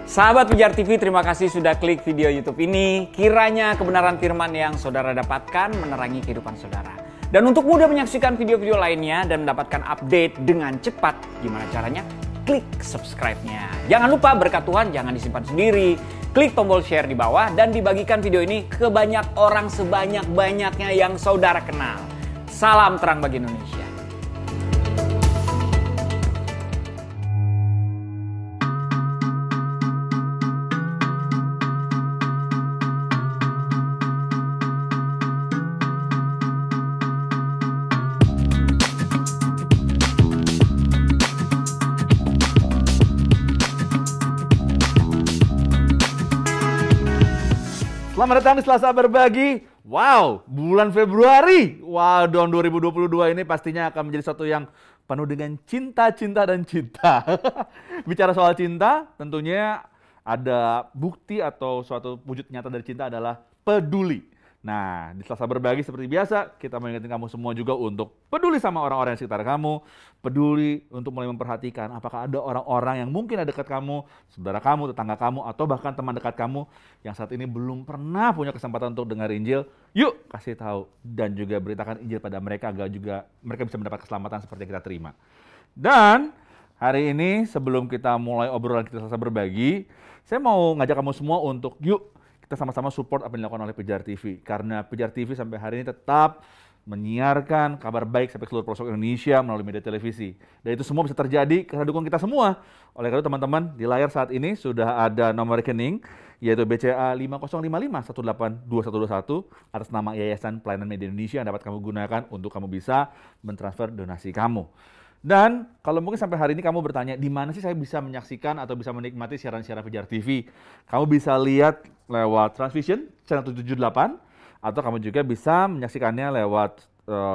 Sahabat Pijar TV, terima kasih sudah klik video YouTube ini. Kiranya kebenaran firman yang saudara dapatkan menerangi kehidupan saudara. Dan untuk mudah menyaksikan video-video lainnya dan mendapatkan update dengan cepat, gimana caranya? Klik subscribe-nya. Jangan lupa berkat Tuhan jangan disimpan sendiri. Klik tombol share di bawah dan dibagikan video ini ke banyak orang sebanyak-banyaknya yang saudara kenal. Salam terang bagi Indonesia. Selamat datang di Selasa Berbagi. Wow, bulan Februari. Wow, tahun 2022 ini pastinya akan menjadi sesuatu yang penuh dengan cinta, cinta, dan cinta. Bicara soal cinta, tentunya ada bukti atau suatu wujud nyata dari cinta adalah peduli. Nah, di Selasa Berbagi seperti biasa, kita mengingatkan kamu semua juga untuk peduli sama orang-orang yang sekitar kamu, peduli untuk mulai memperhatikan apakah ada orang-orang yang mungkin ada dekat kamu, saudara kamu, tetangga kamu, atau bahkan teman dekat kamu yang saat ini belum pernah punya kesempatan untuk dengar Injil. Yuk, kasih tahu dan juga beritakan Injil pada mereka agar juga mereka bisa mendapat keselamatan seperti yang kita terima. Dan hari ini sebelum kita mulai obrolan kita Selasa Berbagi, saya mau ngajak kamu semua untuk yuk kita sama-sama support apa yang dilakukan oleh Pijar TV. Karena Pijar TV sampai hari ini tetap menyiarkan kabar baik sampai seluruh pelosok Indonesia melalui media televisi. Dan itu semua bisa terjadi karena dukungan kita semua. Oleh karena itu teman-teman, di layar saat ini sudah ada nomor rekening, yaitu BCA 5055182121 atas nama Yayasan Pelayanan Media Indonesia yang dapat kamu gunakan untuk kamu bisa mentransfer donasi kamu. Dan kalau mungkin sampai hari ini kamu bertanya, di mana sih saya bisa menyaksikan atau bisa menikmati siaran-siaran Pijar TV? Kamu bisa lihat lewat Transvision channel 778, atau kamu juga bisa menyaksikannya lewat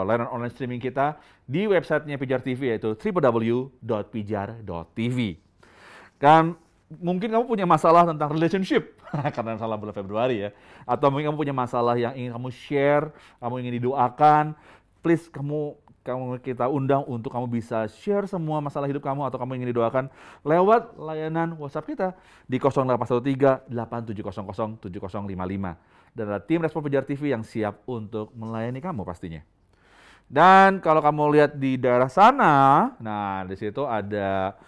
layanan online streaming kita di websitenya Pijar TV, yaitu www.pijar.tv. Kan mungkin kamu punya masalah tentang relationship, karena salah bulan Februari ya. Atau mungkin kamu punya masalah yang ingin kamu share, kamu ingin didoakan, please kita undang untuk kamu bisa share semua masalah hidup kamu atau kamu ingin didoakan lewat layanan WhatsApp kita di 0813-8700-7055. Dan ada tim Respon Pijar TV yang siap untuk melayani kamu pastinya. Dan kalau kamu lihat di daerah sana, nah di situ ada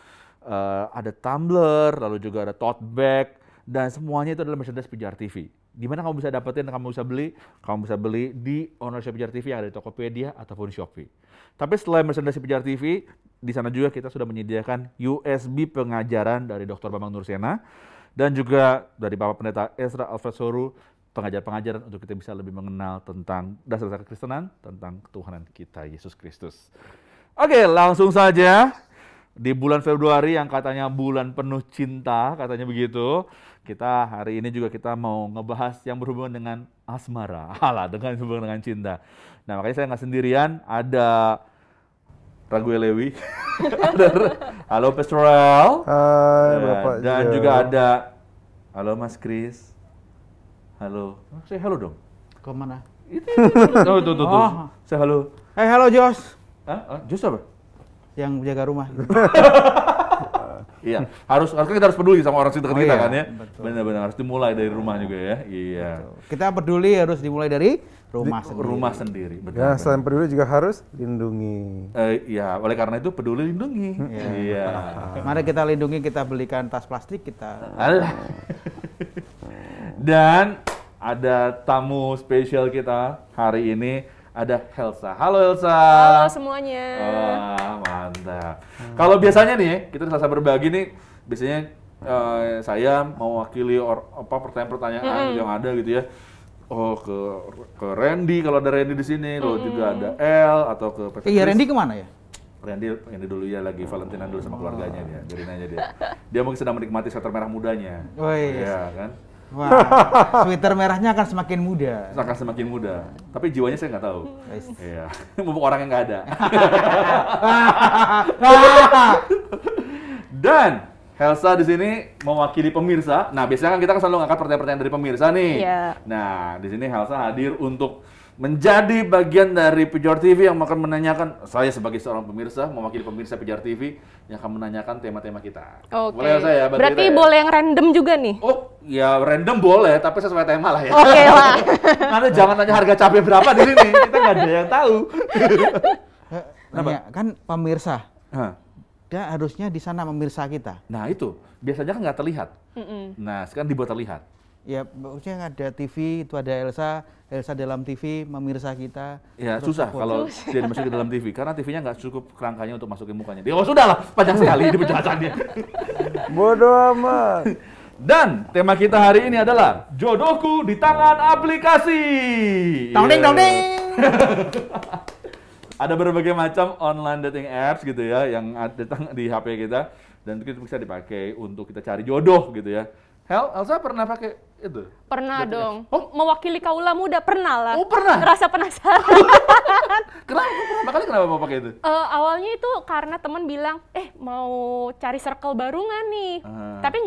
tumbler, lalu juga ada tote bag, dan semuanya itu adalah merchandise Pijar TV. Di mana kamu bisa dapetin, kamu bisa beli? Kamu bisa beli di ownership Pijar TV yang ada di Tokopedia ataupun Shopee. Tapi selain merchandise Pijar TV, di sana juga kita sudah menyediakan USB pengajaran dari Dr. Bambang Nursena dan juga dari Bapak Pendeta Ezra Alfred Soru, pengajar-pengajaran untuk kita bisa lebih mengenal tentang dasar-dasar kekristenan, tentang ketuhanan kita Yesus Kristus. Oke, langsung saja. Di bulan Februari yang katanya bulan penuh cinta, katanya begitu. Kita hari ini juga kita mau ngebahas yang berhubungan dengan asmara. Alah, dengan hubungan dengan cinta. Nah, makanya saya nggak sendirian, ada Raguel Lewi. Halo Pastoral. Hai Bapak dan juga ada halo Mas Kris. Halo. Saya halo dong. Kemana? Tuh. Saya halo. Halo Jos. Hah? Jos apa? Yang jaga rumah. Iya, kita harus peduli sama orang sekitar kita kan ya. Benar-benar harus dimulai dari rumah juga ya. Iya. Betul. Kita peduli harus dimulai dari rumah sendiri. Betul. Ya, selain peduli juga harus lindungi. Iya, oleh karena itu peduli lindungi. Iya. Mari kita lindungi, kita belikan tas plastik kita. Alah. Dan ada tamu spesial kita hari ini. Ada Helsa. Halo Helsa. Halo semuanya. Wah, mantap. Kalau biasanya nih, kita Selasa Berbagi nih, biasanya saya mewakili pertanyaan-pertanyaan yang ada gitu ya. Oh, ke Randy kalau ada Randy di sini, lalu juga ada El atau ke Peter. Iya, Randy kemana ya? Randy dulu ya lagi Valentinean dulu sama keluarganya dia. Biarin aja dia. Dia mungkin sedang menikmati sweater merah mudanya. Oh iya kan? Wah, sweater merahnya akan semakin muda. Akan semakin muda. Tapi jiwanya saya nggak tahu. Iya. Mumpung orang yang nggak ada. Dan Helsa di sini mewakili pemirsa. Nah, biasanya kan kita selalu ngangkat pertanyaan-pertanyaan dari pemirsa nih. Iya. Nah, di sini Helsa hadir untuk menjadi bagian dari Pijar TV yang akan menanyakan, saya sebagai seorang pemirsa, mewakili pemirsa Pijar TV yang akan menanyakan tema-tema kita. Oke. Boleh saya bantu Berarti kita ya? boleh yang random juga nih? Oh, ya random boleh, tapi sesuai tema lah ya. Oke lah. Nanti jangan tanya harga cabai berapa di sini, kita nggak ada yang tahu. Nanya, kan pemirsa, Hah. dia harusnya di sana pemirsa kita. Nah itu, biasanya kan nggak terlihat. Nah, sekarang dibuat terlihat. Ya, maksudnya ada TV, itu ada Elsa dalam TV, pemirsa kita. Ya Terus susah foto. kalau dia dimasukin ke dalam TV, karena TV-nya nggak cukup kerangkanya untuk masukin mukanya. Oh sudah lah, panjang sekali ini penjelasannya. Bodoh amat. Dan tema kita hari ini adalah jodohku di tangan aplikasi. Dong ding, dong ding. Ada berbagai macam online dating apps gitu ya yang datang di HP kita dan itu bisa dipakai untuk kita cari jodoh gitu ya. Elsa pernah pakai itu? Pernah Dating dong. apps? Oh, Mewakili kaula muda pernah lah. Oh, pernah? Ngerasa penasaran. Kenapa mau pakai itu? Awalnya itu karena teman bilang, mau cari circle baru nggak nih? Tapi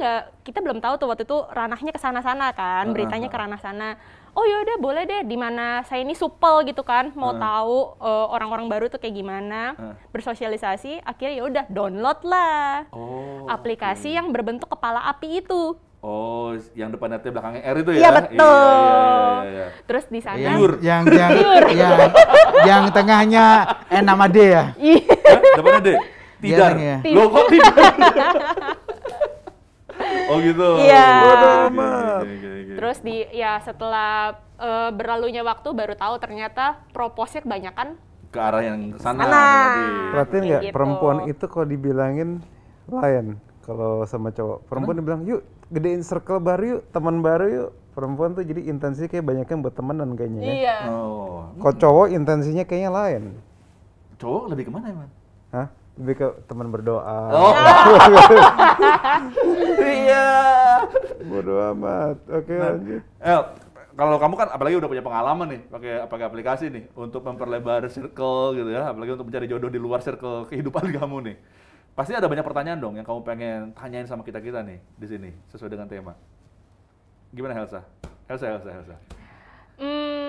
kita belum tahu tuh waktu itu ranahnya ke sana-sana kan, beritanya ke ranah sana. Oh yaudah boleh deh, di mana saya ini supel gitu kan, mau tahu orang-orang baru tuh kayak gimana, bersosialisasi. Akhirnya ya udah download lah aplikasi yang berbentuk kepala api itu. Oh, yang depannya T belakangnya R itu ya? Iya betul. Iya. Terus di sana Yang tengahnya N sama D ya. Hah? Depannya D? Tidar. Iya, Loh kok tidar? Oh gitu. Iya. Bodoh amat. Terus setelah berlalunya waktu baru tahu ternyata proposnya kebanyakan ke arah yang sana. Perhatiin nggak, gitu. perempuan itu kalau dibilangin lain. Kalau sama cowok, perempuan dibilang yuk gedein circle baru yuk, teman baru yuk. Perempuan tuh jadi intensinya kayak banyaknya buat temenan kayaknya ya. Iya. Oh. Kalau cowok intensinya kayaknya lain. Cowok lebih kemana emang? Hah? Lebih ke teman berdoa. Oh. Iya. Bodoh amat. Oke, lanjut. Kalau kamu kan apalagi udah punya pengalaman nih pakai aplikasi nih untuk memperlebar circle gitu ya, apalagi untuk mencari jodoh di luar circle kehidupan kamu nih. Pasti ada banyak pertanyaan dong yang kamu pengen tanyain sama kita-kita nih di sini sesuai dengan tema. Gimana Elsa?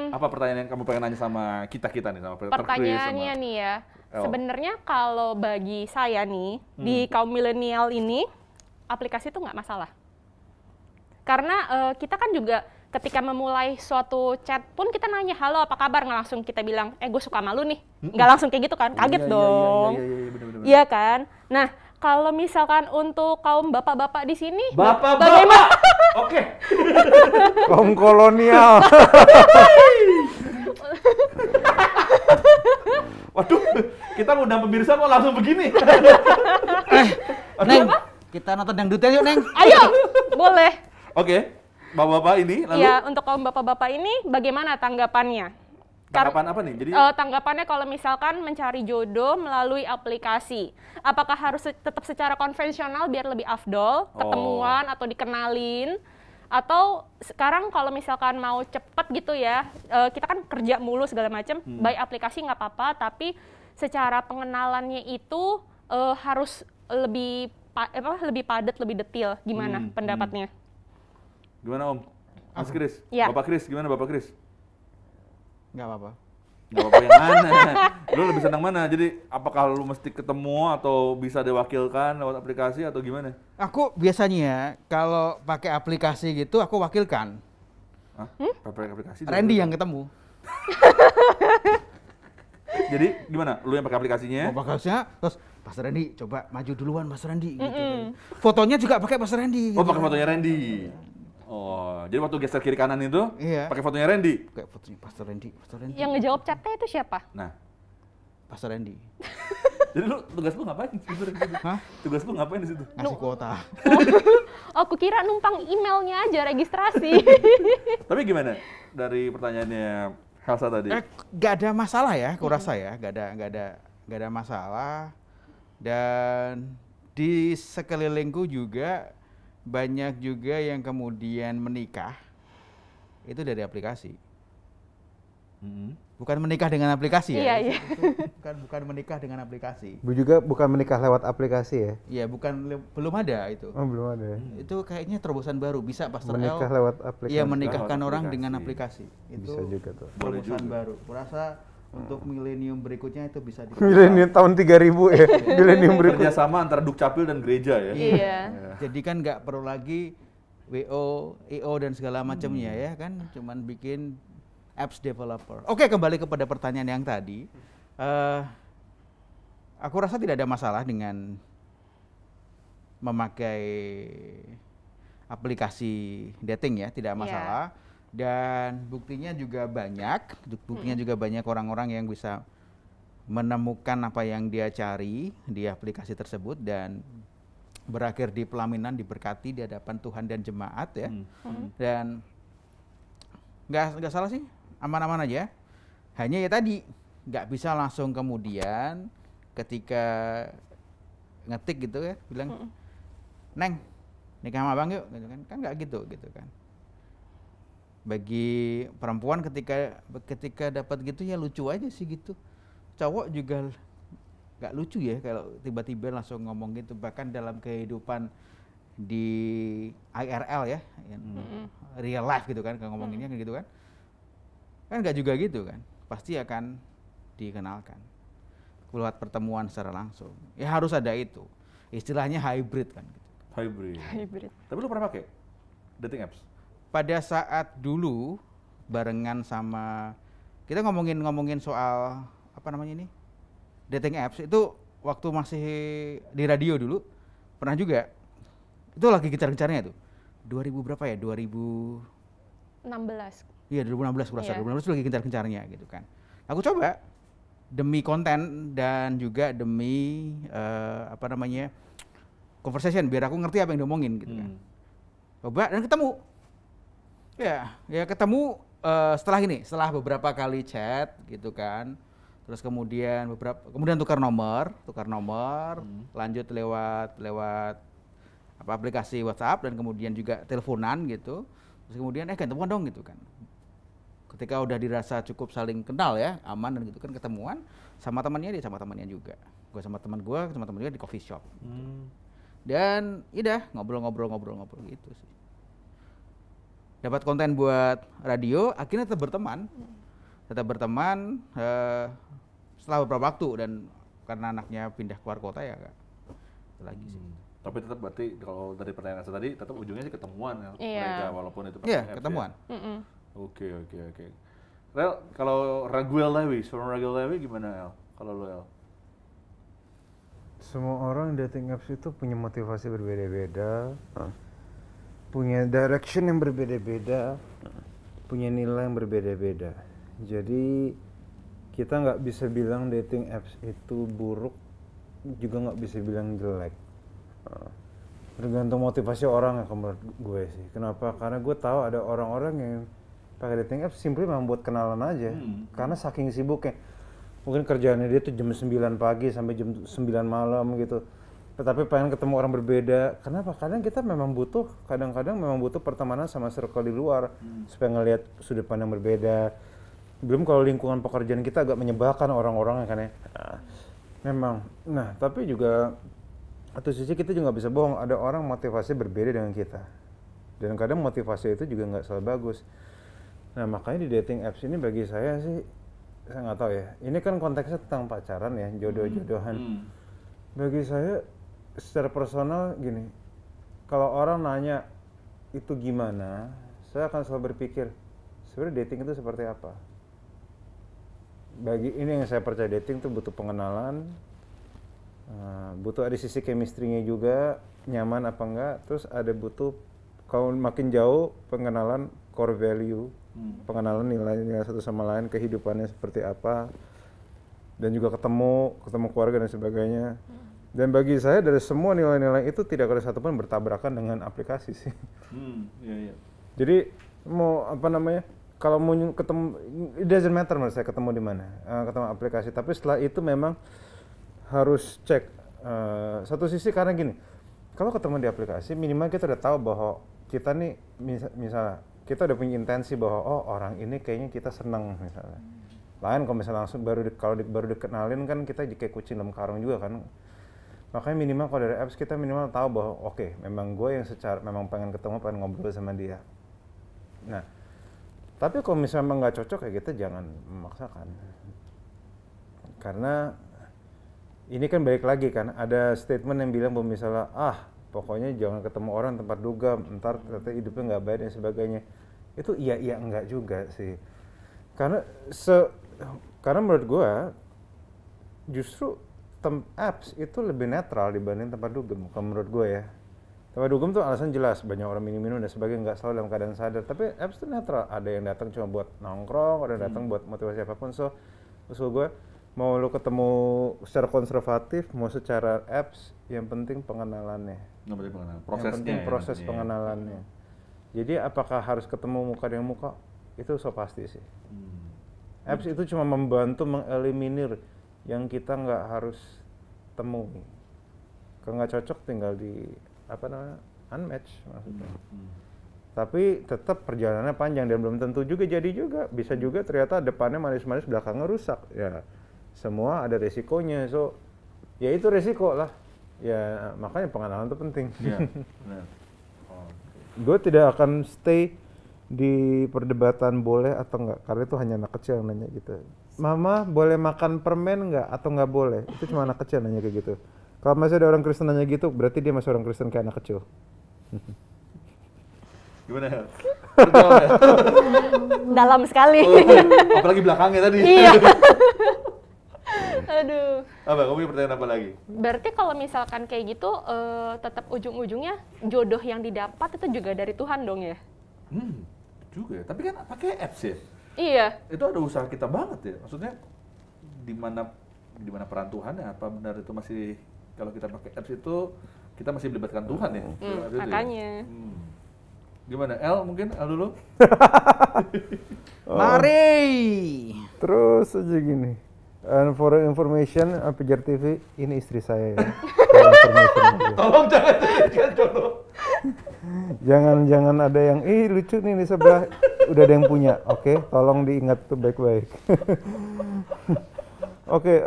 Apa pertanyaan yang kamu pengen nanya sama kita-kita nih sama Pertanyaannya nih ya, sebenarnya kalau bagi saya nih di kaum milenial ini aplikasi itu nggak masalah. Karena kita kan juga ketika memulai suatu chat pun kita nanya halo apa kabar, nggak langsung kita bilang gue suka sama lu nih, nggak langsung kayak gitu kan, kaget dong. Iya kan. Nah kalau misalkan untuk kaum bapak-bapak di sini, bagaimana? Oke. Kaum kolonial. Waduh, kita ngundang pemirsa kok langsung begini. Neng, kita nonton dangdutnya yuk, Neng. Ayo, boleh. Oke, bapak-bapak ini lalu Ya, untuk kaum bapak-bapak ini bagaimana tanggapannya? tanggapan apa nih? Jadi Tanggapannya kalau misalkan mencari jodoh melalui aplikasi, apakah harus tetap secara konvensional biar lebih afdol, ketemuan atau dikenalin, atau sekarang kalau misalkan mau cepet gitu ya, kita kan kerja mulu segala macam, by aplikasi nggak apa-apa, tapi secara pengenalannya itu harus lebih padat, lebih detail. Gimana pendapatnya? gimana Om? Mas Kris? Ya. Bapak Kris, gimana Bapak Kris? Nggak apa-apa. Nggak apa-apa yang mana? Lu lebih senang mana? Jadi apakah lu mesti ketemu atau bisa diwakilkan lewat aplikasi atau gimana? Aku biasanya kalau pakai aplikasi gitu aku wakilkan. Hah? Pakai aplikasi? Randy yang ketemu. Jadi gimana? Lu yang pakai aplikasinya? Aplikasinya terus Mas Randy coba maju duluan Mas Randy gitu. Fotonya juga pakai Mas Randy. Oh, gitu. pakai fotonya Randy. Oh, jadi waktu geser kiri kanan itu pakai fotonya Randy. Pakai fotonya Pastor Randy. Yang ngejawab chatnya itu siapa? Nah, Pastor Randy. jadi tugas lu ngapain di situ? Hah? Tugas lu ngapain di situ? Ngasih kuota. Aku kira numpang emailnya aja registrasi. Tapi gimana dari pertanyaannya Elsa tadi? Gak ada masalah ya, aku rasa ya, gak ada masalah. Dan di sekelilingku juga banyak juga yang kemudian menikah itu dari aplikasi. bukan menikah dengan aplikasi ya. Iya, iya. Itu bukan menikah dengan aplikasi. Bu juga bukan menikah lewat aplikasi ya? Iya, belum ada itu. Oh belum ada ya? Itu kayaknya terobosan baru, bisa Pastor El. Menikah lewat aplikasi. Iya, menikahkan Lewat orang aplikasi. dengan aplikasi. Itu Bisa juga tuh. Boleh terobosan juga. baru. Kurasa untuk milenium berikutnya itu bisa Milenium tahun 3000 ya? Milenium berikut. Kerjasama antara Dukcapil dan gereja ya. Iya. Jadi kan nggak perlu lagi WO, EO dan segala macamnya ya kan, cuman bikin apps developer. Oke, kembali kepada pertanyaan yang tadi. Aku rasa tidak ada masalah dengan memakai aplikasi dating ya, tidak masalah. Dan buktinya juga banyak orang-orang yang bisa menemukan apa yang dia cari di aplikasi tersebut dan berakhir di pelaminan, diberkati di hadapan Tuhan dan jemaat ya. Dan nggak salah sih, aman-aman aja. Hanya ya tadi nggak bisa langsung kemudian ketika ngetik gitu ya bilang, Neng nikah sama abang yuk, gitu kan nggak gitu kan. Bagi perempuan ketika dapat gitu ya lucu aja sih gitu. Cowok juga nggak lucu ya kalau tiba-tiba langsung ngomong gitu, bahkan dalam kehidupan di IRL ya, real life gitu kan, kalau ngomonginnya gitu kan nggak juga gitu kan, pasti akan dikenalkan lewat pertemuan secara langsung. Ya harus ada itu, istilahnya hybrid kan gitu. Hybrid. Tapi lu pernah pakai dating apps? Pada saat dulu barengan sama kita ngomongin soal apa namanya ini dating apps itu waktu masih di radio dulu pernah juga, itu lagi gencar-gencarnya tuh 2000 berapa ya 16. Iya 2016 kurasa, Iya. 2016 itu lagi gencar-gencarnya gitu kan. Aku coba demi konten dan juga demi conversation biar aku ngerti apa yang diomongin gitu kan. Coba dan ketemu. Ya ketemu setelah beberapa kali chat gitu kan. Terus kemudian tukar nomor, lanjut lewat aplikasi WhatsApp dan kemudian juga teleponan gitu. Terus kemudian ketemuan dong gitu kan. Ketika udah dirasa cukup saling kenal ya, aman dan gitu kan, ketemuan sama temannya, dia sama temannya juga. Gue sama teman juga di coffee shop. Dan udah ngobrol gitu sih. Dapat konten buat radio, akhirnya tetap berteman setelah beberapa waktu, dan karena anaknya pindah keluar kota ya gak lagi sih. Tapi tetap berarti kalau dari pertanyaan saya tadi tetap ujungnya sih ketemuan ya Iya. mereka walaupun itu pakai Iya, apps ketemuan. Mm-mm. ya. Oke. Rel, kalau Raguel Lewi gimana El? Kalau lu El? Semua orang dating apps itu punya motivasi berbeda-beda, punya direction yang berbeda-beda, punya nilai yang berbeda-beda. Jadi kita nggak bisa bilang dating apps itu buruk, juga nggak bisa bilang jelek. Tergantung motivasi orang ya menurut gue sih. Kenapa? Karena gue tahu ada orang-orang yang pakai dating apps simply membuat kenalan aja, karena saking sibuknya. Mungkin kerjaannya dia tuh jam 9 pagi sampai jam 9 malam gitu. Tetapi pengen ketemu orang berbeda. Kenapa? Kadang-kadang memang butuh pertemanan sama circle di luar supaya ngelihat sudut pandang berbeda. Belum kalau lingkungan pekerjaan kita agak menyebalkan orang-orangnya kan ya. Memang. Nah, tapi juga satu sisi kita juga nggak bisa bohong, ada orang motivasi berbeda dengan kita. Dan kadang motivasi itu juga nggak selalu bagus. Nah, makanya di dating apps ini bagi saya sih, saya nggak tahu ya. Ini kan konteksnya tentang pacaran ya, jodoh-jodohan. Bagi saya secara personal gini, kalau orang nanya itu gimana, saya akan selalu berpikir sebenarnya dating itu seperti apa. Bagi ini yang saya percaya, dating itu butuh pengenalan, butuh ada sisi chemistry-nya juga, nyaman apa enggak, terus ada butuh kalau makin jauh pengenalan core value, pengenalan nilai-nilai satu sama lain, kehidupannya seperti apa, dan juga ketemu keluarga dan sebagainya. Dan bagi saya dari semua nilai-nilai itu tidak ada satupun bertabrakan dengan aplikasi sih. Iya. Jadi mau apa namanya? Kalau mau ketemu, it doesn't matter menurut saya ketemu di mana, ketemu aplikasi. Tapi setelah itu memang harus cek satu sisi, karena gini, kalau ketemu di aplikasi minimal kita udah tahu bahwa kita nih misalnya kita udah punya intensi bahwa oh orang ini kayaknya kita senang misalnya. Lain kalau misalnya langsung baru dikenalin kan kita kayak kucing dalam karung juga kan. Makanya minimal kalau dari apps kita minimal tahu bahwa oke, memang gue yang memang pengen ketemu, pengen ngobrol sama dia. Nah, tapi kalau misalnya memang nggak cocok ya kita jangan memaksakan. Karena ini kan balik lagi kan, ada statement yang bilang bahwa misalnya pokoknya jangan ketemu orang tempat dugem, ntar ternyata hidupnya nggak baik dan sebagainya. Itu iya enggak juga sih. Karena menurut gue justru apps itu lebih netral dibanding tempat dugem, kalau menurut gue ya. Tempat dugem tuh alasan jelas, banyak orang minum-minum dan sebagainya, nggak selalu dalam keadaan sadar. Tapi apps tuh netral, ada yang datang cuma buat nongkrong, ada yang datang buat motivasi apapun. So, maksud gue, mau lu ketemu secara konservatif, mau secara apps, yang penting pengenalannya. Prosesnya. Yang penting proses pengenalannya. Jadi apakah harus ketemu muka dengan muka? Itu so pasti sih. Apps itu cuma membantu mengeliminir yang kita nggak harus temui. Kalau nggak cocok tinggal di unmatch maksudnya. Tapi tetap perjalanannya panjang dan belum tentu juga jadi juga. Bisa juga ternyata depannya manis-manis, belakangnya rusak. Ya semua ada resikonya. So ya itu resiko lah. Ya makanya pengenalan itu penting. Iya, benar. Gue tidak akan stay di perdebatan boleh atau enggak, karena itu hanya anak kecil yang nanya gitu. Mama boleh makan permen nggak atau nggak boleh? Itu cuma anak kecil nanya kayak gitu. Kalau masih ada orang Kristen nanya gitu, berarti dia masih orang Kristen kayak anak kecil. Gimana? Dalam sekali. Apalagi belakangnya tadi. Iya. Aduh. Apa? Kamu punya pertanyaan apa lagi? Berarti kalau misalkan kayak gitu, tetap ujung-ujungnya jodoh yang didapat itu juga dari Tuhan dong ya? Juga ya. Tapi kan pakai apps ya? Iya. Itu ada usaha kita banget ya. Maksudnya di mana peran Tuhan ya? Apa benar itu masih kalau kita pakai apps itu kita masih melibatkan Tuhan ya? Makanya. Ya? Gimana? El mungkin? El dulu? Mari. Terus aja gini. And for information, Pijar TV, ini istri saya ya. Tolong jangan jodoh. Jangan ada yang, lucu nih di sebelah, udah ada yang punya, oke? Tolong diingat tuh baik-baik. Oke,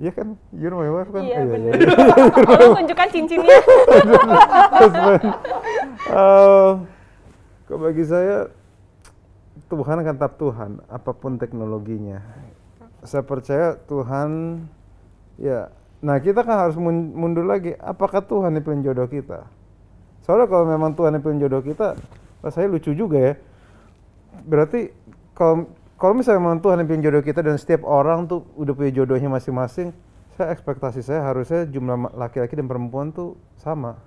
ya kan, you're my wife kan? Iya, bener. Iya. Tolong tunjukkan cincinnya. Kalau bagi saya, Tuhan akan tetap Tuhan, apapun teknologinya. Saya percaya Tuhan, ya. Nah kita kan harus mundur lagi. Apakah Tuhan yang pilih jodoh kita? Soalnya kalau memang Tuhan yang pilih jodoh kita, saya lucu juga ya. Berarti kalau misalnya memang Tuhan yang pilih jodoh kita dan setiap orang tuh udah punya jodohnya masing-masing, ekspektasi saya harusnya jumlah laki-laki dan perempuan tuh sama.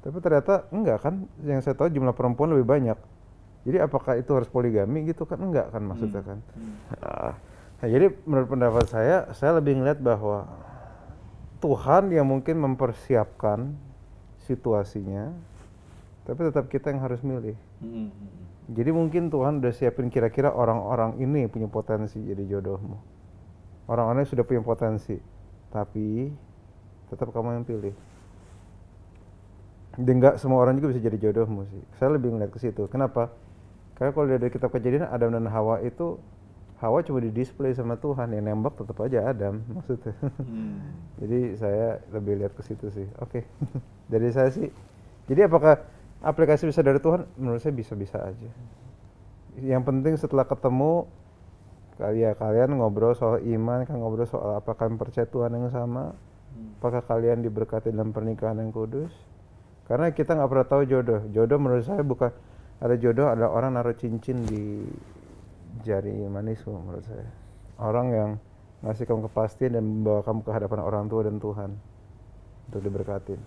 Tapi ternyata enggak kan? Yang saya tahu jumlah perempuan lebih banyak. Jadi apakah itu harus poligami gitu kan? Enggak kan maksudnya kan? Nah, jadi menurut pendapat saya lebih ngeliat bahwa Tuhan yang mungkin mempersiapkan situasinya, tapi tetap kita yang harus milih. Jadi mungkin Tuhan udah siapin kira-kira orang-orang ini punya potensi jadi jodohmu. Orang-orang sudah punya potensi, tapi tetap kamu yang pilih. Dan nggak semua orang juga bisa jadi jodohmu sih. Saya lebih ngeliat ke situ. Kenapa? Karena kalau dari kitab Kejadian, Adam dan Hawa itu Hawa cuma di-display sama Tuhan, yang nembak tetap aja Adam maksudnya. Jadi saya lebih lihat ke situ sih. Oke. Dari saya sih. Jadi apakah aplikasi bisa dari Tuhan? Menurut saya bisa-bisa aja. Yang penting setelah ketemu kalian ngobrol soal iman, kan ngobrol soal apakah kalian percaya Tuhan yang sama, apakah kalian diberkati dalam pernikahan yang kudus. Karena kita nggak pernah tahu jodoh. Jodoh menurut saya bukan ada jodoh, ada orang naruh cincin di jari manismu menurut saya. Orang yang ngasih kamu kepastian dan membawa kamu ke hadapan orang tua dan Tuhan untuk diberkatin.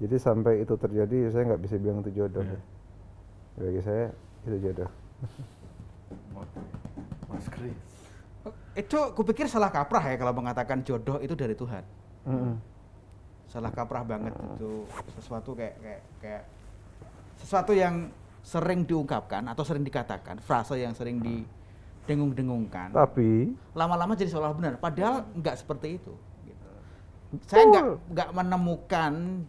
Jadi sampai itu terjadi, saya nggak bisa bilang itu jodoh. Bagi saya itu jodoh. Mas Kris. Itu kupikir salah kaprah ya kalau mengatakan jodoh itu dari Tuhan. Salah kaprah banget itu, sesuatu kayak sesuatu yang sering diungkapkan atau sering dikatakan, frase yang sering didengung-dengungkan. Tapi lama-lama jadi seolah benar, padahal nggak seperti itu. Gitu. Saya nggak menemukan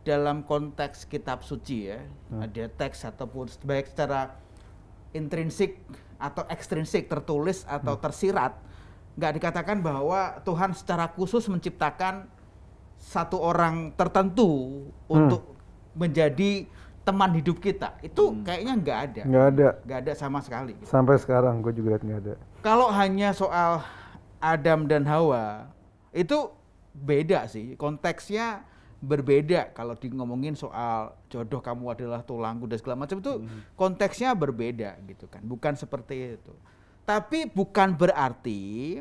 dalam konteks kitab suci ya, ada teks ataupun baik secara intrinsik atau ekstrinsik, tertulis atau tersirat, nggak dikatakan bahwa Tuhan secara khusus menciptakan satu orang tertentu untuk menjadi teman hidup kita. Itu kayaknya nggak ada. Nggak ada sama sekali. Sampai sekarang gue juga lihat nggak ada. Kalau hanya soal Adam dan Hawa, itu beda sih. Konteksnya berbeda. Kalau ngomongin soal jodoh kamu adalah tulangku dan segala macam, itu konteksnya berbeda gitu kan. Bukan seperti itu. Tapi bukan berarti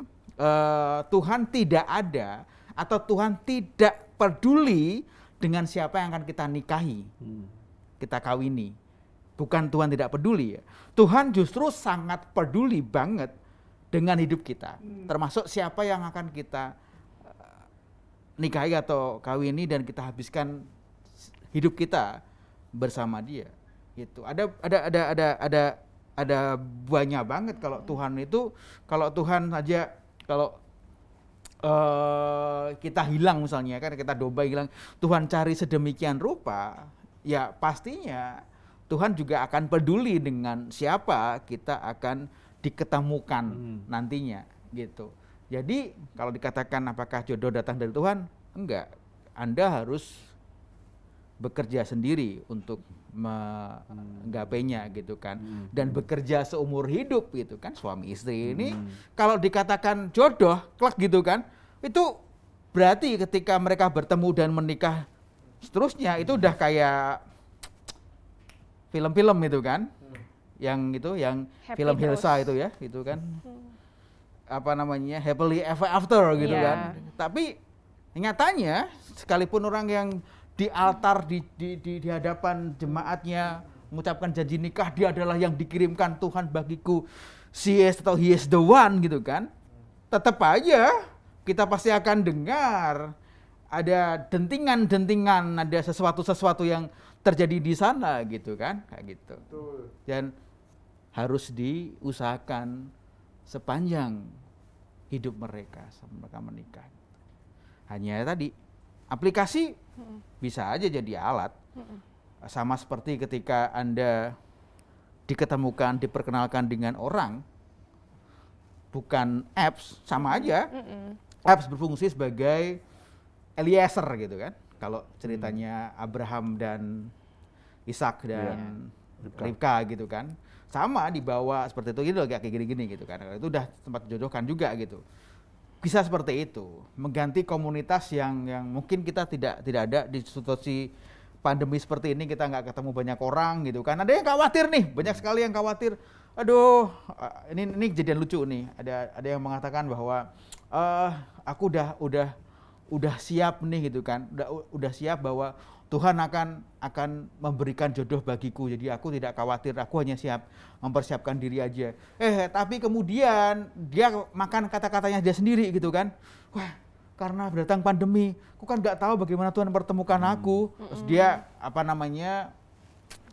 Tuhan tidak ada atau Tuhan tidak peduli dengan siapa yang akan kita nikahi, kita kawini. Bukan Tuhan tidak peduli ya. Tuhan justru sangat peduli banget dengan hidup kita. Termasuk siapa yang akan kita nikahi atau kawini dan kita habiskan hidup kita bersama dia. Gitu. Ada banyak banget kalau Tuhan itu, kalau Tuhan saja, kalau kita hilang misalnya, kan kita domba hilang, Tuhan cari sedemikian rupa, ya pastinya Tuhan juga akan peduli dengan siapa kita akan diketemukan nantinya gitu. Jadi kalau dikatakan apakah jodoh datang dari Tuhan? Enggak. Anda harus bekerja sendiri untuk menggapainya gitu kan, dan bekerja seumur hidup gitu kan. Suami istri ini kalau dikatakan jodoh klak gitu kan, itu berarti ketika mereka bertemu dan menikah seterusnya itu udah kayak film-film itu kan, yang itu, yang Happy film Hilsa House. itu ya, itu kan apa namanya, happily ever after gitu kan. Tapi nyatanya sekalipun orang yang di altar di hadapan jemaatnya mengucapkan janji nikah, dia adalah yang dikirimkan Tuhan bagiku, she is atau he is the one gitu kan, tetap aja kita pasti akan dengar ada dentingan-dentingan, ada sesuatu yang terjadi di sana gitu kan, kayak gitu. Dan harus diusahakan sepanjang hidup mereka sampai mereka menikah. Hanya tadi aplikasi bisa aja jadi alat. Sama seperti ketika Anda diketemukan, diperkenalkan dengan orang, bukan apps, sama aja. Apps berfungsi sebagai Eliezer gitu kan. Kalau ceritanya Abraham dan Ishak dan Ribka gitu kan. Sama dibawa seperti itu gitu, kayak gini-gini gitu kan. Itu udah tempat dijodohkan juga gitu. Bisa seperti itu, mengganti komunitas yang mungkin kita tidak ada di situasi pandemi seperti ini, kita nggak ketemu banyak orang gitu kan. Ada yang khawatir nih, banyak sekali yang khawatir. Aduh, ini kejadian lucu nih. Ada yang mengatakan bahwa aku udah siap nih gitu kan, udah siap bahwa Tuhan akan memberikan jodoh bagiku, jadi aku tidak khawatir, aku hanya siap mempersiapkan diri aja. Tapi kemudian dia makan kata-katanya dia sendiri gitu kan. Wah, karena datang pandemi, aku kan nggak tahu bagaimana Tuhan mempertemukan aku. Terus dia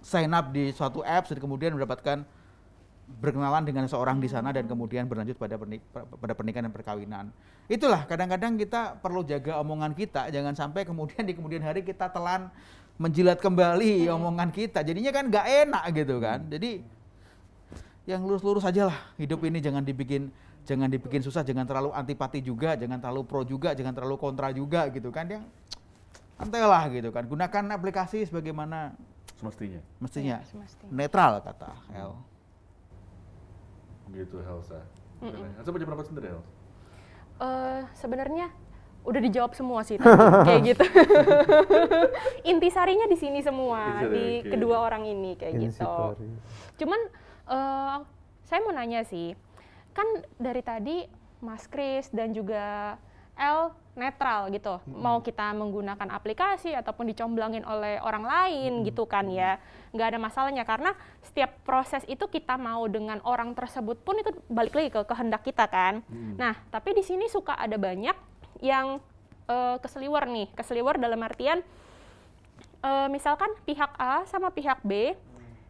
sign up di suatu apps dan kemudian mendapatkan berkenalan dengan seorang di sana dan kemudian berlanjut pada pernikahan dan perkawinan. Itulah kadang-kadang kita perlu jaga omongan kita, jangan sampai kemudian di kemudian hari kita telan menjilat kembali omongan kita. Jadinya kan nggak enak gitu kan. Jadi yang lurus-lurus aja lah hidup ini, jangan dibikin susah, jangan terlalu antipati juga, jangan terlalu pro juga, jangan terlalu kontra juga gitu kan. Yang santai lah gitu kan. Gunakan aplikasi sebagaimana mestinya. Netral kata El. Gitu Helsa. Elsa punya pendapat sendiri Helsa? Sebenarnya udah dijawab semua sih tadi, kayak gitu. Intisarinya di sini semua, di kedua orang ini kayak gitu. Cuman saya mau nanya sih, kan dari tadi Mas Kris dan juga El netral gitu, mau kita menggunakan aplikasi ataupun dicomblangin oleh orang lain gitu kan ya, nggak ada masalahnya karena setiap proses itu kita mau dengan orang tersebut pun itu balik lagi ke kehendak kita kan. Nah tapi di sini suka ada banyak yang keseliwer dalam artian misalkan pihak A sama pihak B,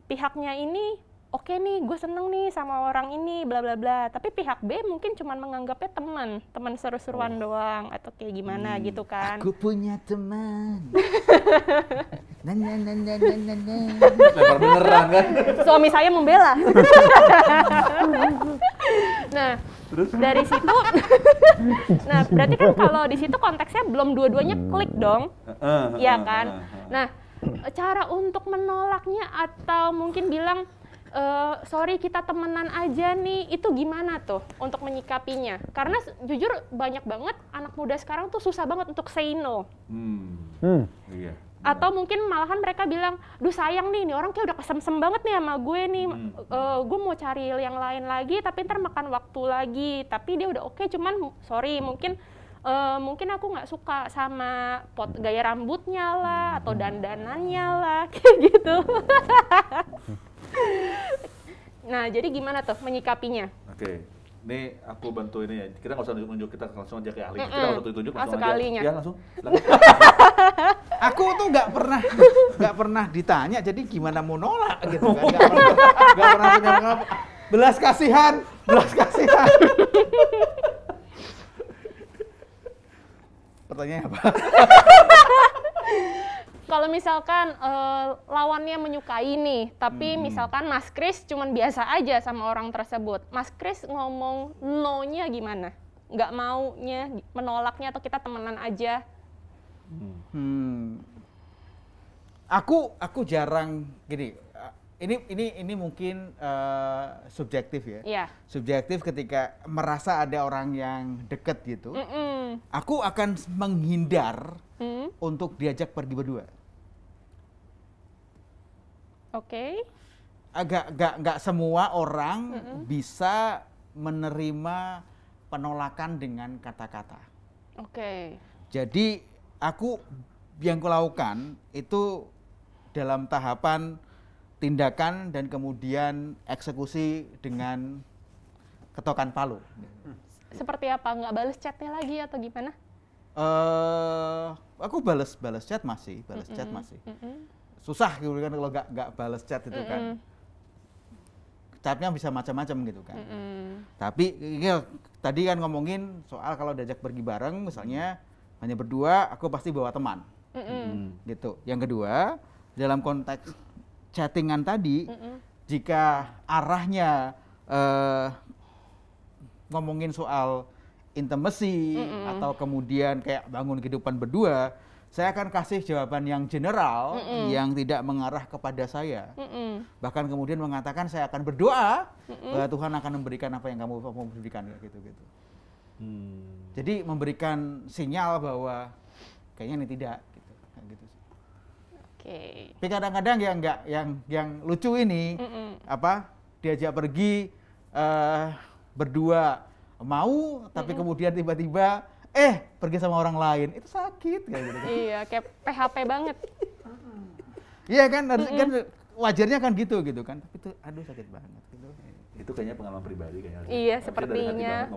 pihaknya ini oke nih, gue seneng nih sama orang ini, bla bla bla. Tapi pihak B mungkin cuma menganggapnya teman seru-seruan doang atau kayak gimana gitu kan. Aku punya teman. Lempar beneran kan? Suami saya membela. Nah, dari situ, nah berarti kan kalau di situ konteksnya belum dua-duanya klik dong, ya kan? Nah, cara untuk menolaknya atau mungkin bilang, sorry kita temenan aja nih, itu gimana tuh untuk menyikapinya? Karena jujur banyak banget anak muda sekarang tuh susah banget untuk say no. Iya. Atau mungkin malahan mereka bilang, duh sayang nih orang kayak udah kesemsem banget nih sama gue nih, gue mau cari yang lain lagi tapi ntar makan waktu lagi, tapi dia udah oke, cuman sorry mungkin aku nggak suka sama gaya rambutnya lah atau dandanannya lah kayak gitu. Nah jadi gimana tuh menyikapinya? Oke. Ini aku bantu ini ya. Kita nggak usah nunjuk, kita langsung aja ke ahli. Kita nggak usah tunjuk, langsung aja. ahlinya. Ya langsung. Aku tuh nggak pernah ditanya, jadi gimana mau nolak gitu kan? Nggak pernah punya belas kasihan. Pertanyaannya apa? Kalau misalkan lawannya menyukai nih, tapi misalkan Mas Kris cuman biasa aja sama orang tersebut, Mas Kris ngomong no-nya gimana? Nggak maunya, menolaknya atau kita temenan aja? Aku jarang gini. Ini mungkin subjektif ya. Iya. Subjektif ketika merasa ada orang yang deket gitu. Aku akan menghindar untuk diajak pergi berdua. Oke. Nggak semua orang bisa menerima penolakan dengan kata-kata. Oke. Jadi yang kulakukan itu dalam tahapan tindakan dan kemudian eksekusi dengan ketokan palu. Seperti apa? Nggak bales chatnya lagi atau gimana? Aku balas chat masih. Susah gitu kan kalau nggak balas chat itu kan. Chatnya bisa macam-macam gitu kan. Tapi tadi kan ngomongin soal kalau diajak pergi bareng misalnya hanya berdua, aku pasti bawa teman. Gitu. Yang kedua, dalam konteks chattingan tadi, jika arahnya ngomongin soal intimacy atau kemudian kayak bangun kehidupan berdua, saya akan kasih jawaban yang general yang tidak mengarah kepada saya. Bahkan kemudian mengatakan saya akan berdoa bahwa Tuhan akan memberikan apa yang kamu mau berikan gitu. Jadi memberikan sinyal bahwa kayaknya ini tidak gitu. Kayak gitu sih. Oke. Tapi kadang-kadang yang lucu ini diajak pergi berdua mau tapi kemudian tiba-tiba pergi sama orang lain, itu sakit kayak gitu. Iya, kayak PHP banget. Iya kan, kan wajarnya kan gitu kan. Tapi itu aduh sakit banget gitu. Itu kayaknya pengalaman pribadi kayaknya. Iya, sepertinya.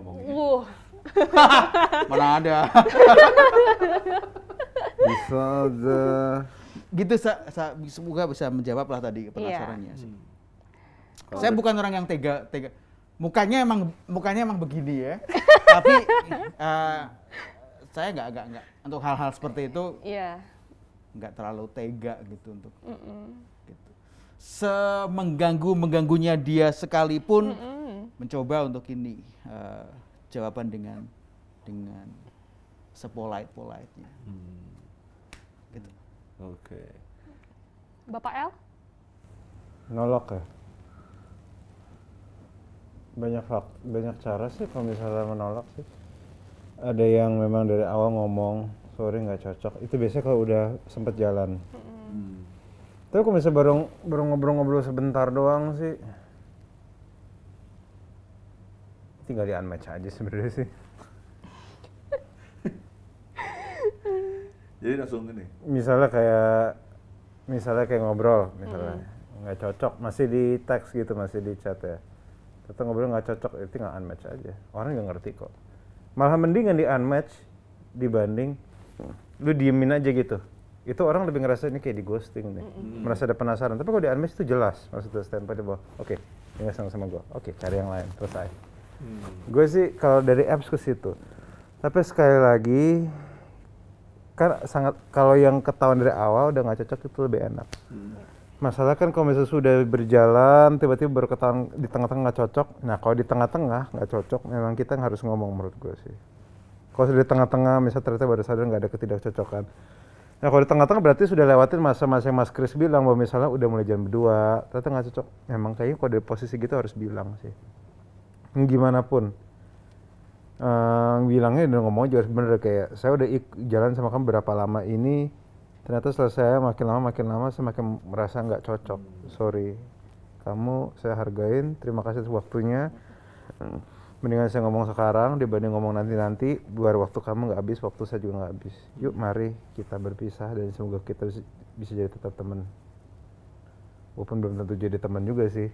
Mana ada. Bisa aja. Gitu semoga bisa menjawab lah tadi penasarannya sih. Saya bukan orang yang tega. Mukanya emang begini ya. Tapi saya nggak untuk hal-hal seperti itu. Iya. Nggak terlalu tega gitu untuk gitu. Mengganggunya dia sekalipun mencoba untuk ini jawaban dengan sepolite-polite-nya. Gitu. Oke. Bapak L? Nolak ya. Banyak cara sih kalau misalnya menolak sih. Ada yang memang dari awal ngomong sorry nggak cocok. Itu biasanya kalau udah sempet jalan. Tapi kalau misalnya baru ngobrol-ngobrol sebentar doang sih, tinggal di unmatch aja sebenarnya sih. Jadi langsung ini. Misalnya kayak ngobrol, misalnya nggak cocok, masih di teks gitu, masih di chat ya. Tetap ngobrol nggak cocok, itu nggak unmatch aja. Orang nggak ngerti kok. Malah mendingan di unmatch dibanding lu diemin aja gitu. itu orang lebih ngerasa ini kayak di ghosting nih, merasa ada penasaran. Tapi kalau di unmatch itu jelas, maksudnya standpoint bahwa oke, ini sama gue, oke, cari yang lain, selesai. Gue sih kalau dari apps ke situ. Tapi sekali lagi, kan sangat kalau yang ketahuan dari awal udah nggak cocok itu lebih enak. Masalah kan kalau misalnya sudah berjalan, tiba-tiba baru ketahuan di tengah-tengah nggak cocok. Nah kalau di tengah-tengah nggak cocok, memang kita harus ngomong menurut gue sih. Kalau sudah di tengah-tengah, misalnya ternyata baru sadar nggak ada ketidakcocokan. Nah kalau di tengah-tengah berarti sudah lewatin masa-masa yang Mas Chris bilang bahwa misalnya udah mulai jalan berdua, ternyata nggak cocok. Memang kayaknya kalau di posisi gitu harus bilang sih. Gimana pun. Bilangnya udah ngomong juga bener kayak saya udah jalan sama kamu berapa lama ini, ternyata setelah saya makin lama saya makin merasa nggak cocok. Sorry. Kamu saya hargain, terima kasih atas waktunya. Mendingan saya ngomong sekarang dibanding ngomong nanti-nanti, biar waktu kamu nggak habis, waktu saya juga nggak habis. Yuk mari kita berpisah dan semoga kita bisa jadi tetap teman. Walaupun belum tentu jadi teman juga sih.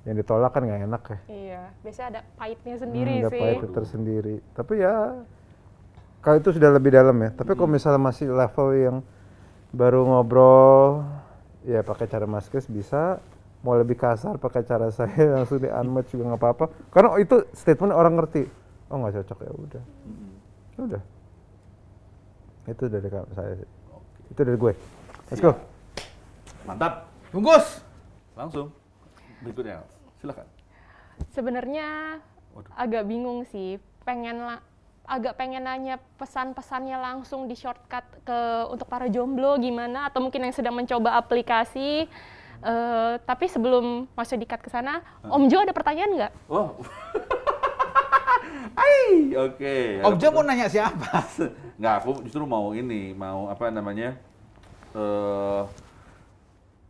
Yang ditolak kan nggak enak ya. Iya, biasanya ada pahitnya sendiri Ada sih. pahit tersendiri. Tapi ya, kalau itu sudah lebih dalam ya. Tapi kalau misalnya masih level yang baru ngobrol, ya pakai cara Mas Chris bisa. Mau lebih kasar pakai cara saya langsung di unmatch juga nggak apa-apa. Karena itu statement orang ngerti. Oh nggak cocok ya udah. Udah. Itu dari saya sih. Itu dari gue. Let's go. Mantap. Bungkus. Langsung. Berikutnya, silakan. Sebenarnya agak bingung sih, agak pengen nanya pesan-pesannya langsung di shortcut untuk para jomblo gimana, atau mungkin yang sedang mencoba aplikasi. Tapi sebelum masuk dikat ke sana, Om Jo ada pertanyaan nggak? Oh. Oke. Om Jo mau nanya siapa? Nggak, aku justru mau apa namanya?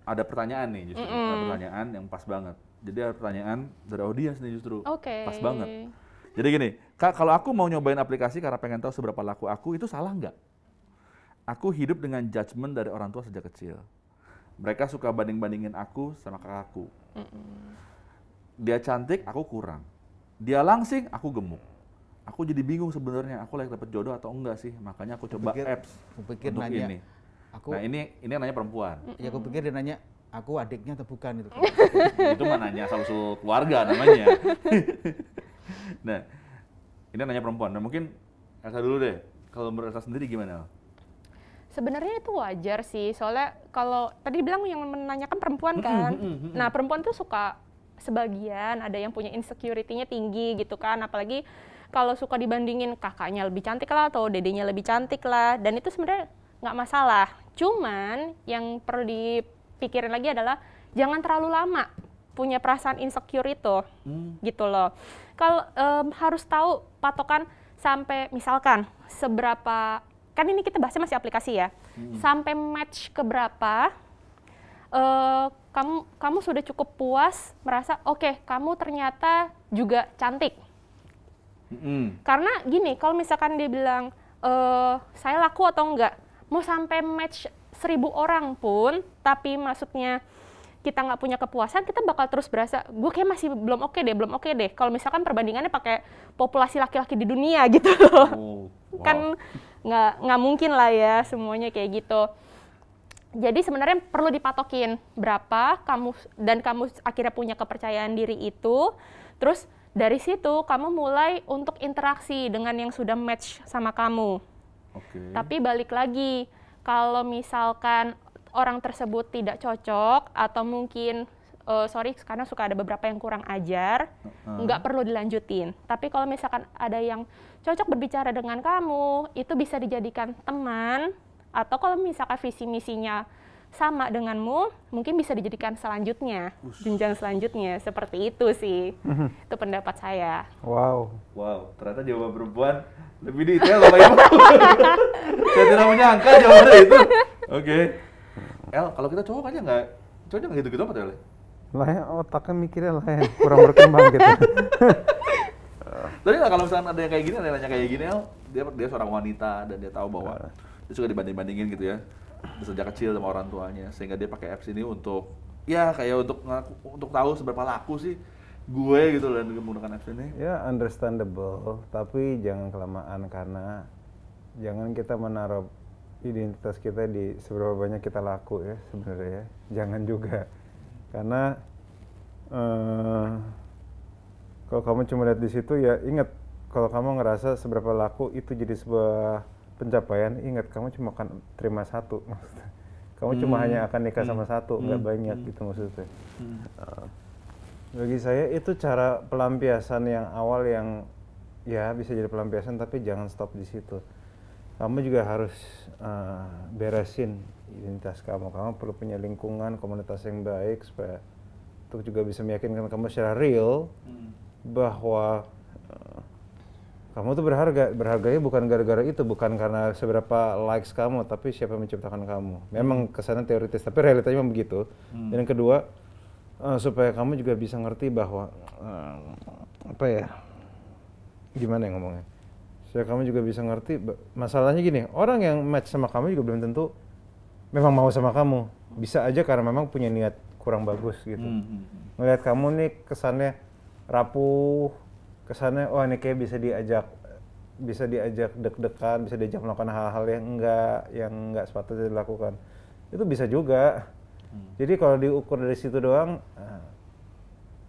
Ada pertanyaan nih justru, ada pertanyaan yang pas banget. Jadi ada pertanyaan dari audiens nih justru, pas banget. Jadi gini, Kak, kalau aku mau nyobain aplikasi karena pengen tahu seberapa laku aku, itu salah nggak? Aku hidup dengan judgement dari orang tua sejak kecil. Mereka suka banding-bandingin aku sama kakakku. Dia cantik, aku kurang. Dia langsing, aku gemuk. Aku jadi bingung sebenarnya, aku layak dapet jodoh atau enggak sih? Makanya aku coba apps untuk nanya, ini. Nah ini nanya perempuan. Ya aku pikir dia nanya, aku adiknya atau bukan itu. Itu mah nanya asal-usul keluarga namanya. Nah, ini nanya perempuan. Nah mungkin Elsa dulu deh. Kalau menurut Elsa sendiri gimana? Sebenarnya itu wajar sih, soalnya kalau tadi bilang yang menanyakan perempuan kan. Nah perempuan tuh suka sebagian, ada yang punya insecurity-nya tinggi gitu kan. Apalagi kalau suka dibandingin kakaknya lebih cantik lah atau dedenya lebih cantik lah. Dan itu sebenarnya nggak masalah. Cuman yang perlu dipikirin lagi adalah jangan terlalu lama punya perasaan insecure itu, gitu loh. Kalau harus tahu patokan sampai misalkan seberapa, kan ini kita bahasnya masih aplikasi ya, sampai match ke berapa, kamu sudah cukup puas merasa oke, kamu ternyata juga cantik. Karena gini, kalau misalkan dia bilang saya laku atau enggak, mau sampai match 1000 orang pun, tapi maksudnya kita nggak punya kepuasan, kita bakal terus berasa, gue kayak masih belum oke deh. Kalau misalkan perbandingannya pakai populasi laki-laki di dunia gitu loh. Kan nggak mungkin lah ya semuanya kayak gitu. Jadi sebenarnya perlu dipatokin berapa kamu akhirnya punya kepercayaan diri itu, terus dari situ kamu mulai untuk interaksi dengan yang sudah match sama kamu. Tapi balik lagi, kalau misalkan orang tersebut tidak cocok atau mungkin karena suka ada beberapa yang kurang ajar, nggak perlu dilanjutin. Tapi kalau misalkan ada yang cocok berbicara dengan kamu, itu bisa dijadikan teman, atau kalau misalkan visi misinya sama denganmu, mungkin bisa dijadikan jenjang selanjutnya, seperti itu sih. Itu pendapat saya. Wow, ternyata jawaban perempuan lebih detail loh ya. Saya tidak menyangka jawabannya itu. Oke. El, kalau kita cowok aja nggak gitu-gitu apa tuh, El? lah ya otaknya mikirnya lah ya, kurang berkembang gitu. Tapi kalau misalkan ada yang kayak gini, ada yang nanya kayak gini, El, dia seorang wanita dan dia tahu bahwa dia suka dibanding-bandingin gitu ya, sejak kecil sama orang tuanya, sehingga dia pakai apps ini untuk untuk tahu seberapa laku sih gue gitu dan menggunakan apps ini. Ya understandable, tapi jangan kelamaan karena jangan kita menaruh identitas kita di seberapa banyak kita laku ya sebenarnya ya. Jangan juga. Karena kalau kamu cuma lihat di situ ya ingat, kalau kamu ngerasa seberapa laku itu jadi sebuah pencapaian, ingat kamu cuma akan terima satu maksudnya. Kamu cuma hanya akan nikah sama satu, nggak banyak gitu maksudnya. Bagi saya itu cara pelampiasan yang awal yang ya bisa jadi pelampiasan, tapi jangan stop di situ. Kamu juga harus beresin identitas kamu. Kamu perlu punya lingkungan, komunitas yang baik supaya untuk juga bisa meyakinkan kamu secara real bahwa kamu tuh berharga. Berharganya bukan gara-gara itu, bukan karena seberapa likes kamu, tapi siapa yang menciptakan kamu. Memang kesannya teoritis, tapi realitanya memang begitu. Dan yang kedua, supaya kamu juga bisa ngerti bahwa apa ya, gimana ya ngomongnya, supaya kamu juga bisa ngerti masalahnya gini, orang yang match sama kamu juga belum tentu memang mau sama kamu. Bisa aja karena memang punya niat kurang bagus gitu. Ngelihat kamu nih kesannya rapuh, kesannya oh ini kayak bisa diajak deg-degan, bisa diajak melakukan hal-hal yang enggak sepatutnya dilakukan. Itu bisa juga. Jadi kalau diukur dari situ doang,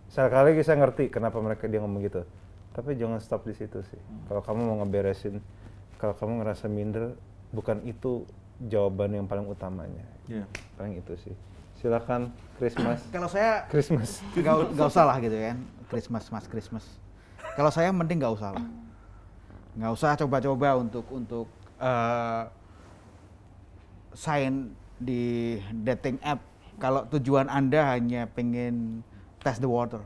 sekali lagi saya ngerti kenapa dia ngomong gitu. Tapi jangan stop di situ sih. Kalau kamu mau ngeberesin, kalau kamu ngerasa minder, bukan itu jawaban yang paling utamanya. Paling itu sih. Silakan Christmas. Kalau saya Christmas. nggak usah lah gitu kan. Christmas. Kalau saya mending nggak usah lah. Nggak usah coba-coba untuk sign di dating app kalau tujuan Anda hanya pengen test the water.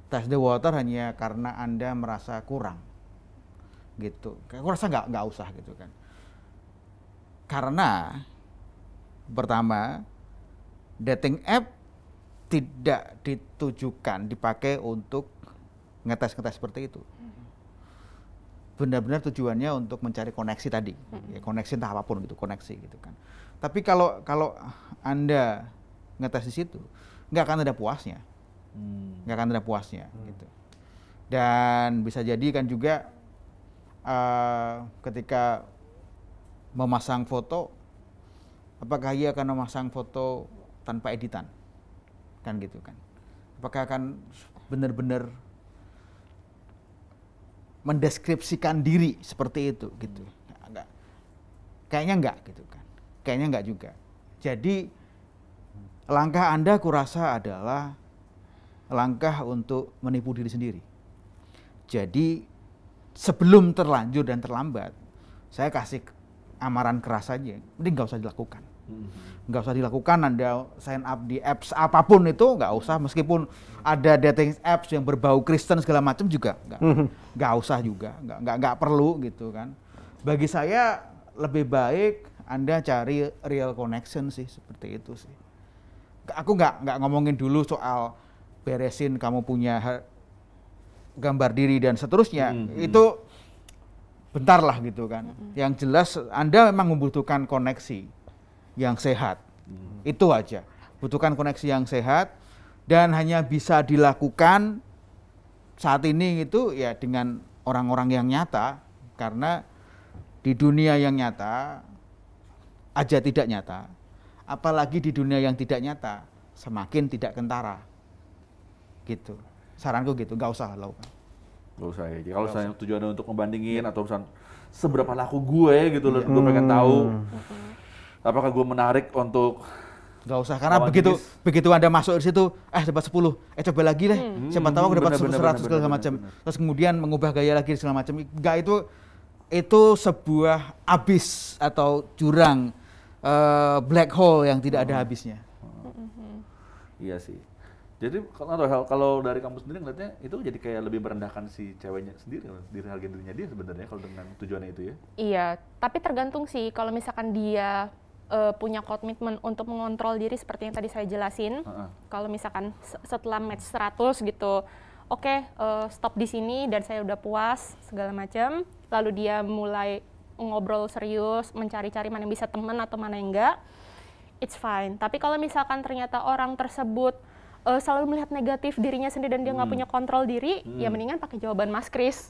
Test the water hanya karena Anda merasa kurang. Gitu. Aku rasa nggak usah gitu kan. Karena pertama, dating app tidak ditujukan, dipakai untuk ngetes seperti itu. Benar-benar tujuannya untuk mencari koneksi tadi, ya, koneksi entah apapun gitu, koneksi gitu kan. Tapi kalau Anda ngetes di situ, nggak akan ada puasnya, gitu. Dan bisa jadi kan juga ketika memasang foto, apakah ia akan memasang foto tanpa editan, kan gitu kan? Apakah akan benar-benar mendeskripsikan diri seperti itu gitu? Enggak. Kayaknya enggak gitu kan. Kayaknya enggak juga. Jadi langkah Anda kurasa adalah langkah untuk menipu diri sendiri. Jadi sebelum terlanjur dan terlambat, saya kasih amaran keras saja, mending nggak usah dilakukan. Nggak usah dilakukan. Anda sign up di apps apapun itu nggak usah, meskipun ada dating apps yang berbau Kristen segala macam juga nggak usah juga, nggak perlu gitu kan. Bagi saya lebih baik Anda cari real connection sih, seperti itu sih. Aku nggak ngomongin dulu soal beresin kamu punya gambar diri dan seterusnya, itu bentar lah gitu kan. Yang jelas Anda memang membutuhkan koneksi yang sehat. Itu aja. Butuhkan koneksi yang sehat dan hanya bisa dilakukan saat ini itu ya dengan orang-orang yang nyata, karena di dunia yang nyata aja tidak nyata, apalagi di dunia yang tidak nyata semakin tidak kentara. Gitu. Saranku gitu, nggak usah lakukan. Nggak usah ya. Kalau misalnya tujuannya untuk membandingin atau misalnya seberapa laku gue gitu loh, gue pengen tahu apakah gue menarik untuk nggak usah, karena begitu Anda masuk di situ, dapat 10, coba lagi deh, siapa tahu aku dapat 100 segala macam, terus kemudian mengubah gaya lagi segala macam. Nggak, itu sebuah abyss atau jurang black hole yang tidak ada habisnya. Iya sih. Jadi kalau dari kamu sendiri ngeliatnya itu jadi kayak lebih merendahkan si ceweknya sendiri, harga dirinya dia sebenarnya kalau dengan tujuannya itu ya? Iya, tapi tergantung sih. Kalau misalkan dia punya komitmen untuk mengontrol diri seperti yang tadi saya jelasin, kalau misalkan setelah match 100 gitu, oke, stop di sini dan saya udah puas segala macam, lalu dia mulai ngobrol serius, mencari-cari mana yang bisa teman atau mana yang enggak, it's fine. Tapi kalau misalkan ternyata orang tersebut selalu melihat negatif dirinya sendiri dan dia nggak punya kontrol diri, ya mendingan pakai jawaban Mas Kris.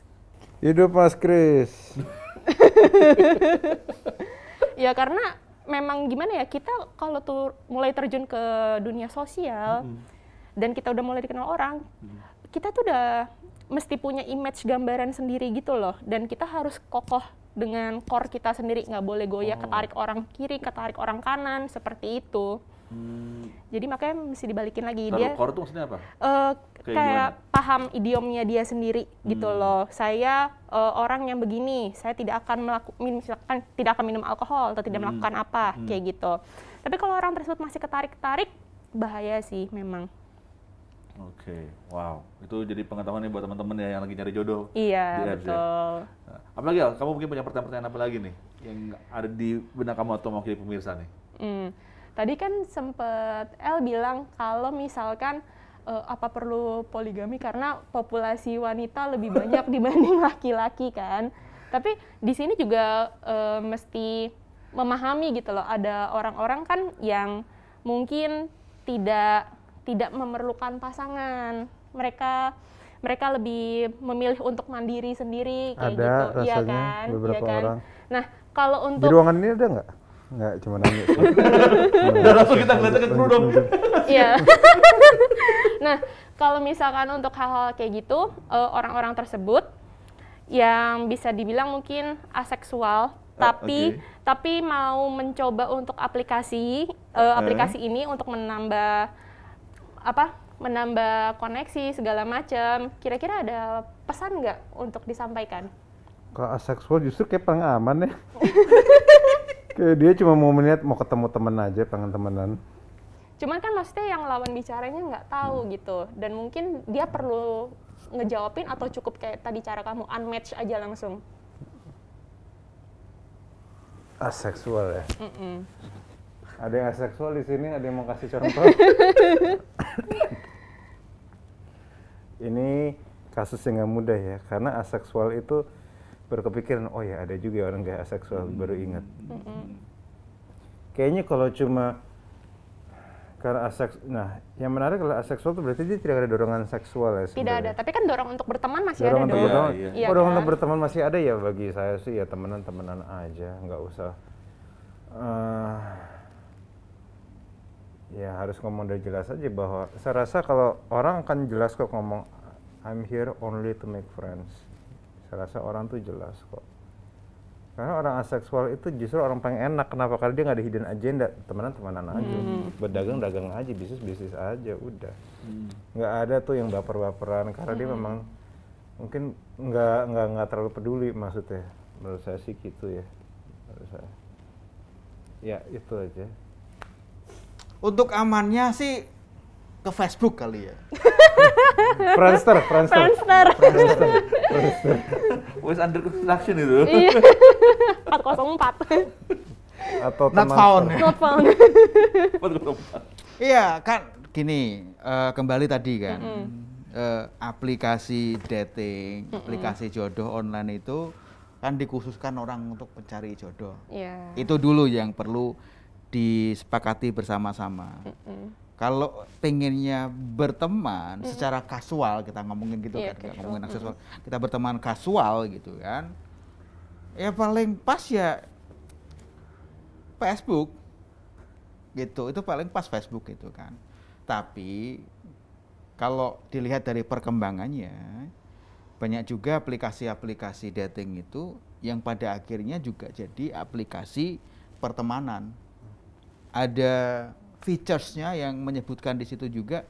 Hidup Mas Kris. Ya karena memang gimana ya, kita kalau tuh mulai terjun ke dunia sosial dan kita udah mulai dikenal orang, kita tuh udah mesti punya image gambaran sendiri gitu loh, dan kita harus kokoh dengan core kita sendiri, nggak boleh goyah ketarik orang kiri, ketarik orang kanan, seperti itu. Jadi makanya mesti dibalikin lagi. Dia core itu maksudnya apa? Kayak paham idiomnya dia sendiri gitu loh. Saya orang yang begini, saya tidak akan misalkan tidak akan minum alkohol atau tidak melakukan apa kayak gitu. Tapi kalau orang tersebut masih ketarik-tarik, bahaya sih memang. Oke, wow. Itu jadi pengetahuan nih buat teman-teman ya yang lagi nyari jodoh. Iya, di apps ya. betul. Nah, apalagi Al, kamu mungkin punya pertanyaan-pertanyaan apa lagi nih yang ada di benak kamu atau mewakili pemirsa nih? Tadi kan sempet El bilang kalau misalkan apa perlu poligami karena populasi wanita lebih banyak dibanding laki-laki kan. Tapi di sini juga mesti memahami gitu loh, ada orang-orang kan yang mungkin tidak memerlukan pasangan. Mereka lebih memilih untuk mandiri sendiri kayak Ada gitu. rasanya Iya kan? beberapa Iya kan? orang. Nah, kalau Di untuk ruangan ini ada nggak? Nggak, cuma nanya sih. Udah langsung kita ngeliatnya ke kru dong. iya. Nah, kalau misalkan untuk hal-hal kayak gitu, orang-orang tersebut yang bisa dibilang mungkin aseksual, tapi mau mencoba untuk aplikasi ini untuk menambah koneksi segala macam. Kira-kira ada pesan nggak untuk disampaikan? Kalau aseksual justru kayak paling aman ya. Kayak dia cuma mau ketemu temen aja, pengen temenan. Cuman kan maksudnya yang lawan bicaranya nggak tahu gitu, dan mungkin dia perlu ngejawabin atau cukup kayak tadi cara kamu unmatch aja langsung. Aseksual ya. Ada yang aseksual di sini, ada yang mau kasih contoh. Ini kasus yang nggak mudah ya, karena aseksual itu berkepikiran, oh ya ada juga orang kayak aseksual, baru ingat. Kayaknya kalau cuma karena nah yang menarik kalau aseksual itu berarti dia tidak ada dorongan seksual ya sebenarnya. Tidak ada, tapi kan dorong untuk berteman masih Dorongan ada untuk dong. berteman, Iya dorongan kan? untuk berteman masih ada ya, bagi saya sih ya temenan aja, nggak usah. Ya harus ngomong udah jelas aja, bahwa saya rasa kalau orang akan jelas kok ngomong I'm here only to make friends. Saya rasa orang tuh jelas kok. Karena orang aseksual itu justru orang paling enak. Kenapa? Karena dia nggak ada hidden agenda. Temenan aja, berdagang aja, bisnis aja, udah. Nggak ada tuh yang baper-baperan. Karena dia memang mungkin nggak terlalu peduli maksudnya. Menurut saya sih gitu ya. Menurut saya. Ya itu aja. Untuk amannya sih ke Facebook kali ya. Friendster. Wes under construction itu. Iya. 404. Atau Not found. Not found. Iya kan gini, kembali tadi kan, aplikasi dating, aplikasi jodoh online itu kan dikhususkan orang untuk mencari jodoh. Iya. Itu dulu yang perlu disepakati bersama-sama. Kalau pengennya berteman secara kasual, kita ngomongin gitu Iya, kan, nggak casual. ngomongin seksual, kita berteman kasual gitu kan, ya paling pas ya Facebook gitu, itu paling pas Facebook gitu kan. Tapi kalau dilihat dari perkembangannya, banyak juga aplikasi-aplikasi dating itu yang pada akhirnya juga jadi aplikasi pertemanan. Ada features-nya yang menyebutkan di situ juga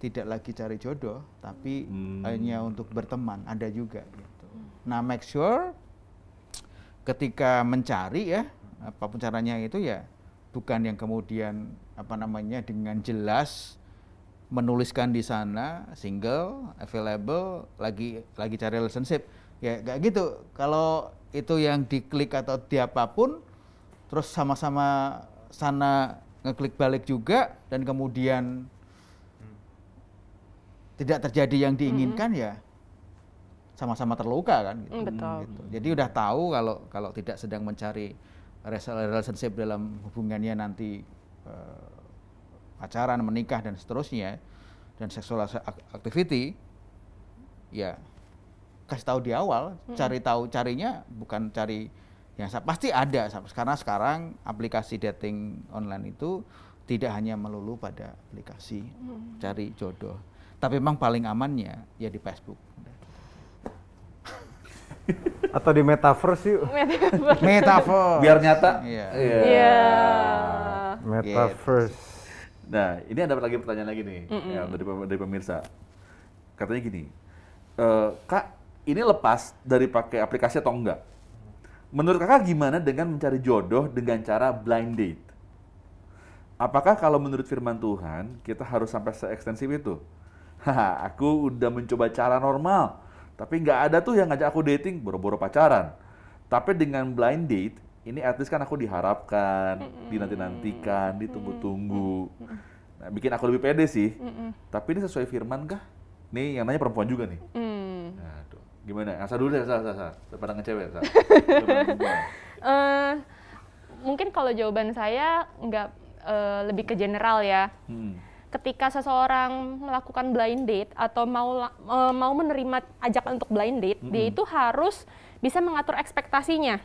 tidak lagi cari jodoh, tapi hanya untuk berteman, ada juga gitu. Nah, make sure ketika mencari ya, apapun caranya itu ya bukan yang kemudian dengan jelas menuliskan di sana single, available, lagi cari relationship. Ya nggak gitu. Kalau itu yang diklik atau diapapun, terus sama-sama sana ngeklik balik juga dan kemudian tidak terjadi yang diinginkan, ya sama-sama terluka kan gitu. Betul. Gitu. Jadi udah tahu kalau tidak sedang mencari relationship dalam hubungannya nanti pacaran, menikah dan seterusnya, dan sexual activity, ya kasih tahu di awal. Carinya bukan cari pasti ada. Karena sekarang aplikasi dating online itu tidak hanya melulu pada aplikasi cari jodoh, tapi memang paling amannya ya di Facebook. Atau di metaverse yuk. Metaverse. Biar nyata. Iya. Iya. Metaverse. Nah, ini ada lagi pertanyaan lagi nih ya, dari pemirsa. Katanya gini, Kak, ini lepas dari pakai aplikasi atau enggak? Menurut kakak gimana dengan mencari jodoh dengan cara blind date? Apakah kalau menurut firman Tuhan, kita harus sampai se-ekstensif itu? Haha, aku udah mencoba cara normal, tapi nggak ada tuh yang ngajak aku dating, boro-boro pacaran. Tapi dengan blind date, ini at least kan aku diharapkan, dinanti-nantikan, ditunggu-tunggu. Nah, bikin aku lebih pede sih. Tapi ini sesuai firman kah? Nih, yang nanya perempuan juga nih. Nah, tuh. Gimana? Asa dulu deh, Asa. Daripada ngecewek, Asa. Mungkin kalau jawaban saya nggak lebih ke general ya. Ketika seseorang melakukan blind date atau mau menerima ajakan untuk blind date, dia itu harus bisa mengatur ekspektasinya.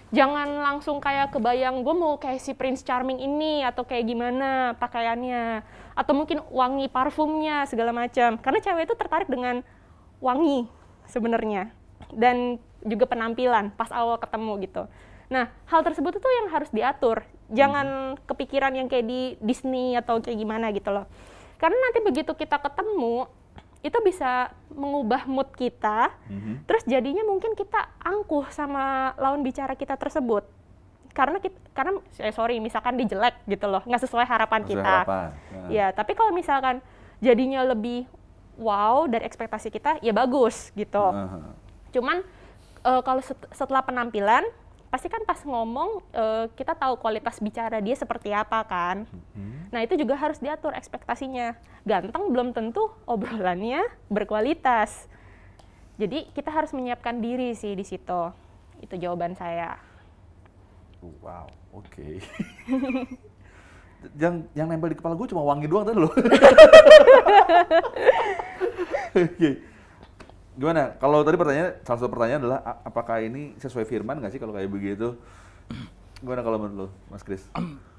Jangan langsung kayak kebayang gue mau kayak si Prince Charming ini atau kayak gimana pakaiannya atau mungkin wangi parfumnya segala macam. Karena cewek itu tertarik dengan wangi sebenarnya dan juga penampilan pas awal ketemu gitu. Nah, hal tersebut itu yang harus diatur. Jangan kepikiran yang kayak di Disney atau kayak gimana gitu loh. Karena nanti begitu kita ketemu, itu bisa mengubah mood kita, terus jadinya mungkin kita angkuh sama lawan bicara kita tersebut. Karena misalkan dia jelek gitu loh, nggak sesuai harapan kita. Ya, tapi kalau misalkan jadinya lebih wow dari ekspektasi kita, ya bagus gitu. Cuman kalau setelah penampilan, pasti kan pas ngomong kita tahu kualitas bicara dia seperti apa kan. Nah itu juga harus diatur ekspektasinya. Ganteng belum tentu obrolannya berkualitas. Jadi kita harus menyiapkan diri sih di situ. Itu jawaban saya. Wow, oke. Yang nempel di kepala gue cuma wangi doang tadi loh. Oke. Gimana? Kalau tadi salah satu pertanyaan adalah apakah ini sesuai firman nggak sih kalau kayak begitu? Gimana kalau menurut lo, Mas Kris?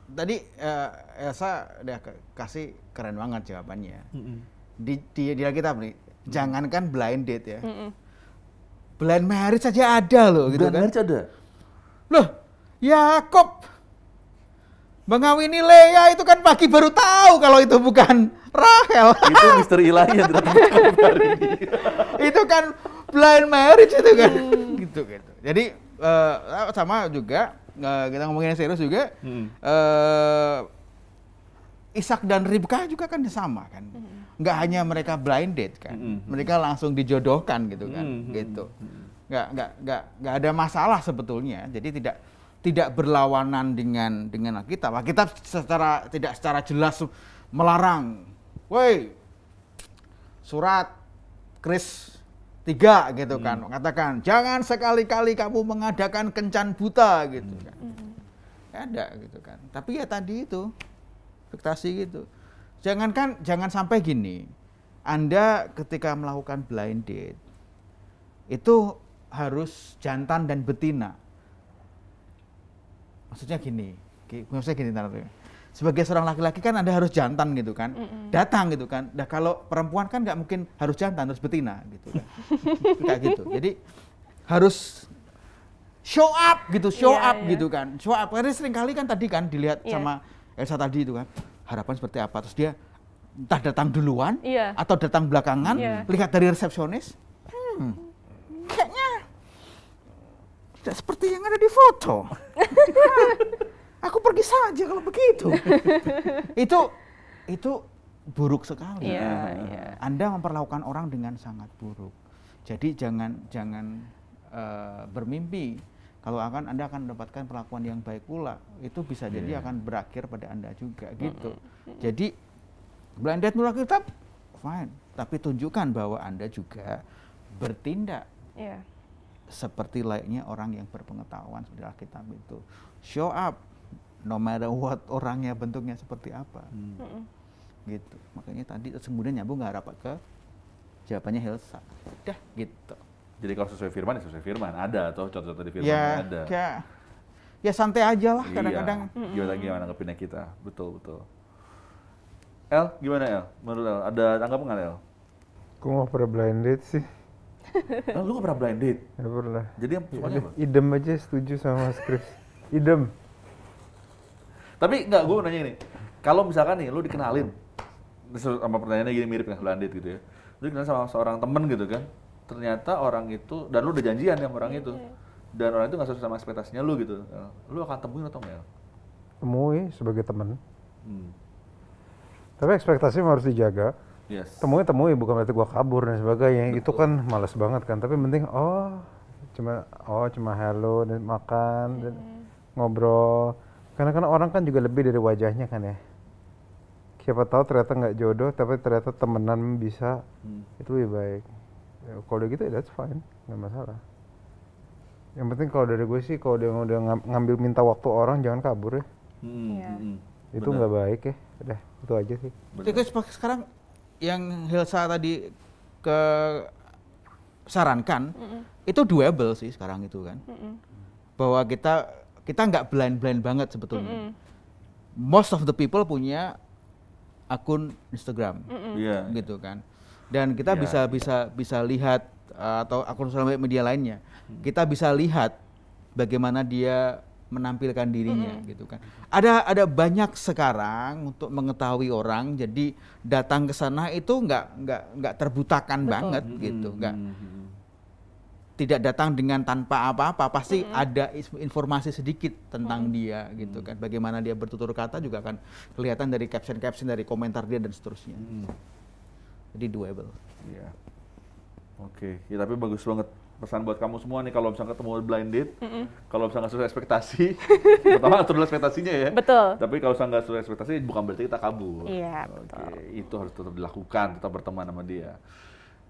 Tadi Elsa udah kasih keren banget jawabannya. Di Alkitab nih, jangankan blind date ya. Blind marriage saja ada loh gitu kan. Blind marriage ada? Loh, Yakob mengawini Lea itu kan pagi baru tahu kalau itu bukan Rahel. Itu misteri ilahi yang tidak terungkap hari ini. Itu kan blind marriage itu kan. gitu. Jadi sama juga kita ngomongin serius juga. Ishak dan Ribka juga kan sama kan. Nggak hanya mereka blind date kan. Mereka langsung dijodohkan gitu kan. Gitu. Nggak ada masalah sebetulnya. Jadi tidak berlawanan dengan Alkitab. Alkitab tidak secara jelas melarang. Woi, surat Kris 3 gitu kan, mengatakan jangan sekali-kali kamu mengadakan kencan buta gitu kan. Ada gitu kan. Tapi ya tadi itu ekspektasi gitu. Jangan sampai gini. Anda ketika melakukan blind date itu harus jantan dan betina. Maksudnya gini sebagai seorang laki-laki kan Anda harus jantan gitu kan, datang gitu kan. Nah kalau perempuan kan nggak mungkin harus jantan, harus betina gitu kan. Kayak gitu. Jadi harus show up gitu kan. Show up. Karena seringkali kan tadi kan dilihat sama Elsa tadi itu kan, harapan seperti apa. Terus dia entah datang duluan atau datang belakangan, lihat dari resepsionis, kayaknya tidak seperti yang ada di foto. Aku pergi saja kalau begitu. Itu buruk sekali. Anda memperlakukan orang dengan sangat buruk. Jadi jangan bermimpi kalau Anda akan mendapatkan perlakuan yang baik pula. Itu bisa jadi akan berakhir pada Anda juga gitu. Jadi blind date menurut Alkitab fine, tapi tunjukkan bahwa Anda juga bertindak seperti layaknya orang yang berpengetahuan seperti Alkitab itu. Show up no matter what orangnya, bentuknya seperti apa. Gitu. Makanya tadi kemudian nyambung nggak rapat ke jawabannya Helsa. Udah gitu. Jadi kalau sesuai firman ya sesuai firman, ada atau contoh-contoh di firman Ya ada. kayak ya santai aja lah kadang-kadang. Iya, gimana nanggepinnya kita, betul. El, gimana El? Menurut El, ada tanggapan nggak El? Gue nggak pernah blind date sih. El, lu nggak pernah blind date? Nggak pernah. Jadi yang sukanya apa? Idem aja setuju sama Mas Chris. Idem. Tapi nggak, gue nanya ini, kalau misalkan nih lu dikenalin, sama pertanyaannya gini mirip dengan blind date gitu ya, lu dikenalin sama seorang temen gitu kan, ternyata orang itu, dan lu udah janjian sama orang itu, dan orang itu nggak sesuai sama ekspektasinya lu gitu, lu akan temuin atau enggak? Temui sebagai teman. Hmm. Tapi ekspektasinya harus dijaga. Yes. Temui, bukan berarti gua kabur dan sebagainya. Itu kan males banget kan. Tapi penting, cuma hello dan makan dan ngobrol. Karena kan orang kan juga lebih dari wajahnya kan ya. Siapa tahu ternyata nggak jodoh, tapi ternyata temenan bisa. Itu lebih baik. Ya, kalau udah gitu ya that's fine, nggak masalah. Yang penting kalau dari gue sih, kalau dia udah ngambil minta waktu orang, jangan kabur ya. Itu nggak baik ya. Udah, itu aja sih. Jadi sekarang yang Hilsa tadi sarankan itu doable sih sekarang itu kan. Bahwa kita nggak blind banget sebetulnya. Most of the people punya akun Instagram, gitu kan. Dan kita bisa lihat atau akun sosial media lainnya, kita bisa lihat bagaimana dia menampilkan dirinya, gitu kan. Ada banyak sekarang untuk mengetahui orang, jadi datang ke sana itu nggak terbutakan banget, gitu, tidak datang dengan tanpa apa-apa, pasti ada informasi sedikit tentang dia, gitu kan. Bagaimana dia bertutur kata juga akan kelihatan dari caption dari komentar dia dan seterusnya. Jadi doable. Iya. Oke, ya tapi bagus banget. Pesan buat kamu semua nih, kalau misalnya ketemu blind date, kalau misalnya nggak sesuai ekspektasi, pertama atur dulu ekspektasinya ya. Betul. Tapi kalau misalnya nggak sesuai ekspektasi, bukan berarti kita kabur. Iya, Oke, itu harus tetap dilakukan, tetap berteman sama dia.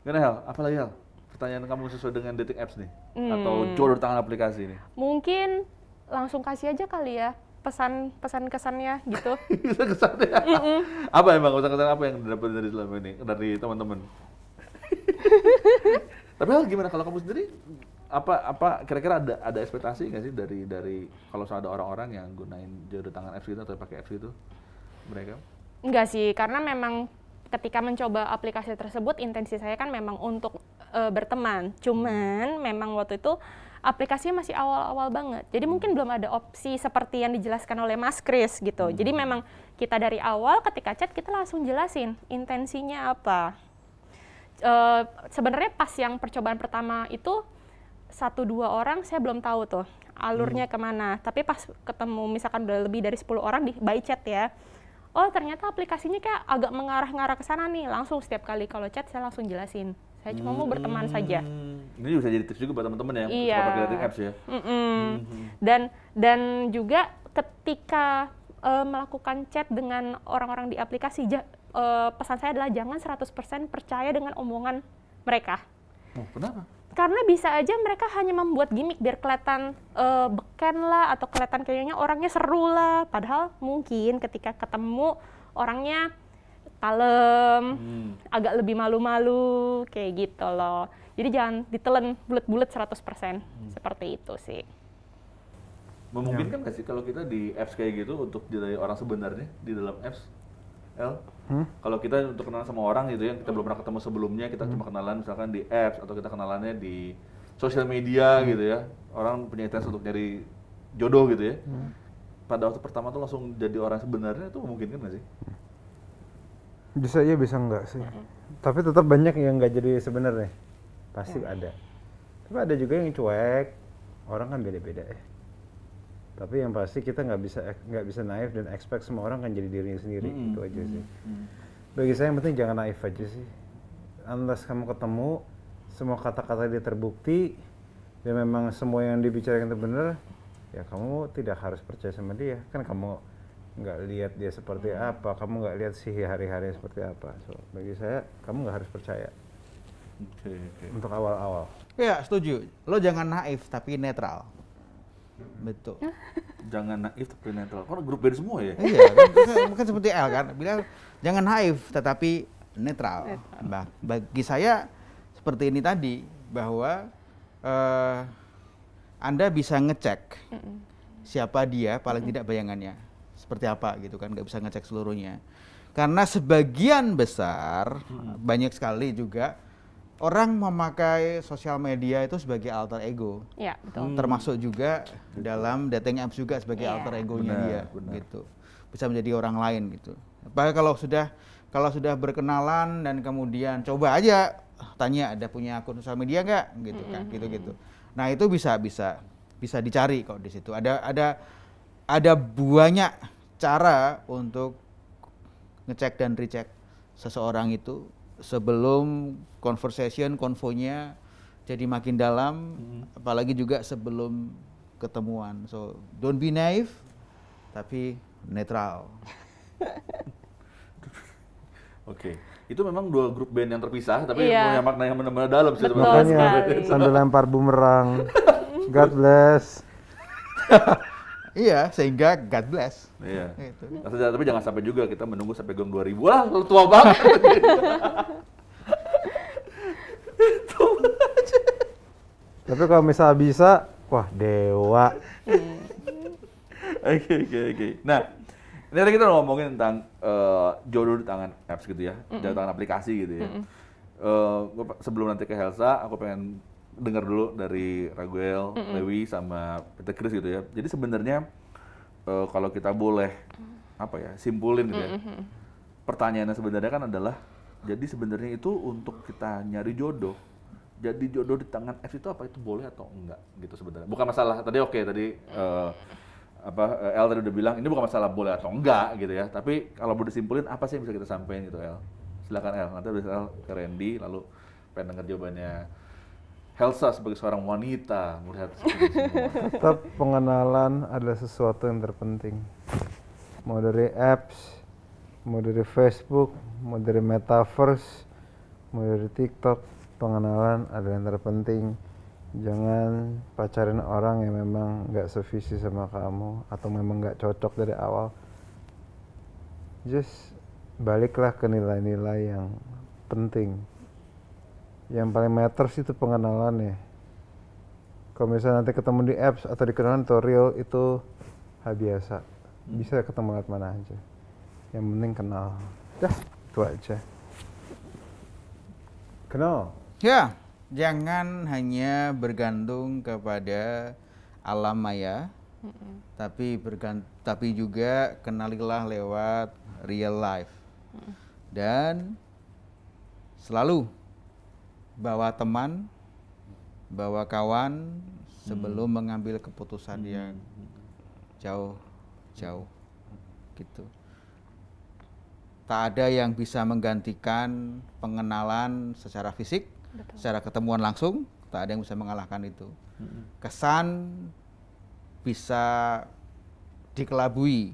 Gimana Hel? Apa lagi Hel? Pertanyaan kamu sesuai dengan dating apps nih? Atau jodoh di tangan aplikasi nih? Mungkin langsung kasih aja kali ya pesan kesannya gitu. Kesannya? Apa emang pesan-kesan apa yang didapat dari selama ini, dari teman-teman? Tapi Hel, gimana kalau kamu sendiri, apa kira-kira ada ekspektasi nggak sih dari kalau ada orang-orang yang gunain jodoh tangan apps gitu atau pakai apps gitu mereka? Enggak sih, karena memang ketika mencoba aplikasi tersebut intensi saya kan memang untuk berteman. Cuman memang waktu itu aplikasinya masih awal-awal banget. Jadi mungkin belum ada opsi seperti yang dijelaskan oleh Mas Chris gitu. Jadi memang kita dari awal ketika chat kita langsung jelasin intensinya apa. Sebenarnya pas yang percobaan pertama itu 1-2 orang saya belum tahu tuh alurnya kemana. Tapi pas ketemu misalkan udah lebih dari 10 orang by chat ya, oh ternyata aplikasinya kayak agak mengarah-ngarah ke sana nih. Langsung setiap kali kalau chat saya langsung jelasin, saya cuma mau berteman saja. Ini bisa jadi tips juga buat teman-teman ya, Iya. pakai dating apps ya. Dan juga ketika melakukan chat dengan orang-orang di aplikasi, pesan saya adalah jangan 100% percaya dengan omongan mereka. Oh, kenapa? Karena bisa aja mereka hanya membuat gimmick biar kelihatan beken lah, atau kelihatan kayaknya orangnya seru lah. Padahal mungkin ketika ketemu orangnya kalem, agak lebih malu-malu, kayak gitu loh. Jadi jangan ditelan bulet-bulet 100%. Seperti itu sih. Memungkinkan nggak sih kalau kita di apps kayak gitu untuk jadi orang sebenarnya di dalam apps? El? Kalau kita untuk kenalan sama orang gitu ya, kita belum pernah ketemu sebelumnya, kita cuma kenalan misalkan di apps atau kita kenalannya di sosial media gitu ya, orang punya intensi untuk nyari jodoh gitu ya, pada waktu pertama tuh langsung jadi orang sebenarnya, itu memungkinkan nggak sih? Bisa iya, bisa enggak sih. Tapi tetap banyak yang nggak jadi sebenarnya, pasti ada. Tapi ada juga yang cuek, orang kan beda-beda ya. Tapi yang pasti kita nggak bisa naif dan expect semua orang kan jadi dirinya sendiri, itu aja sih. Bagi saya yang penting jangan naif aja sih. Unless kamu ketemu, semua kata-kata dia terbukti, dan memang semua yang dibicarakan itu benar, ya kamu tidak harus percaya sama dia. Kan kamu nggak lihat dia seperti apa, kamu nggak lihat sih hari-hari seperti apa. So, bagi saya, kamu nggak harus percaya. Okay. Untuk awal-awal. Ya, setuju. Lo jangan naif tapi netral. Betul. Jangan naif tapi netral. Kok grup band semua ya? Iya, kan seperti L kan bilang jangan naif tetapi netral. Bagi saya seperti ini tadi, bahwa Anda bisa ngecek siapa dia, paling tidak bayangannya seperti apa gitu kan, nggak bisa ngecek seluruhnya. Karena sebagian besar, banyak sekali juga orang memakai sosial media itu sebagai alter ego. Ya, betul. Termasuk juga dalam dating apps juga sebagai alter egonya dia gitu. Bisa menjadi orang lain gitu. Apalagi kalau sudah berkenalan dan kemudian coba aja tanya ada punya akun sosial media nggak gitu kan, gitu-gitu. Nah, itu bisa dicari kok di situ. Ada banyak cara untuk ngecek dan recheck seseorang itu sebelum konvonya jadi makin dalam, apalagi juga sebelum ketemuan. So don't be naive, tapi netral. Oke, itu memang dua grup band yang terpisah, tapi Iya. punya makna yang benar-benar dalam sih. Betul. sebenarnya. Makanya sekali. sambil lempar bumerang. God bless. Iya, sehingga God bless. Iya. Gitu. Tapi jangan sampai juga kita menunggu sampai gong 2000. Wah, lu tua banget. Tapi kalau misal bisa, wah dewa. Oke. Nah, ini tadi kita ngomongin tentang jodoh di tangan apps gitu ya, di tangan aplikasi gitu ya. Sebelum nanti ke Helsa, aku pengen dengar dulu dari Raguel, Lewi, sama Peter Chris gitu ya. Jadi sebenarnya kalau kita boleh simpulin gitu ya. Pertanyaannya sebenarnya kan adalah, jadi sebenarnya itu untuk kita nyari jodoh. Jadi jodoh di tangan apps itu apa itu boleh atau enggak gitu sebenarnya. Bukan masalah tadi El tadi udah bilang ini bukan masalah boleh atau enggak gitu ya. Tapi kalau mau disimpulin apa sih yang bisa kita sampaikan gitu El? Silakan El. Nanti habis El ke Randy lalu pengen dengar jawabannya Helsa sebagai seorang wanita melihat semua. Tetap pengenalan adalah sesuatu yang terpenting. Mau dari apps, mau dari Facebook, mau dari Metaverse, mau dari TikTok, pengenalan adalah yang terpenting. Jangan pacarin orang yang memang nggak sevisi sama kamu atau memang nggak cocok dari awal. Just baliklah ke nilai-nilai yang penting. Yang paling matters itu pengenalan ya. Kalau misalnya nanti ketemu di apps atau di kenalan atau real itu hal biasa. Bisa ketemu lewat mana aja. Yang penting kenal. Dah, itu aja. Kenal. Ya, jangan hanya bergantung kepada alam maya, tapi juga kenalilah lewat real life. Dan selalu bawa teman, bawa kawan sebelum mengambil keputusan yang jauh gitu. Tak ada yang bisa menggantikan pengenalan secara fisik. Betul. Secara ketemuan langsung, tak ada yang bisa mengalahkan itu. Kesan bisa dikelabui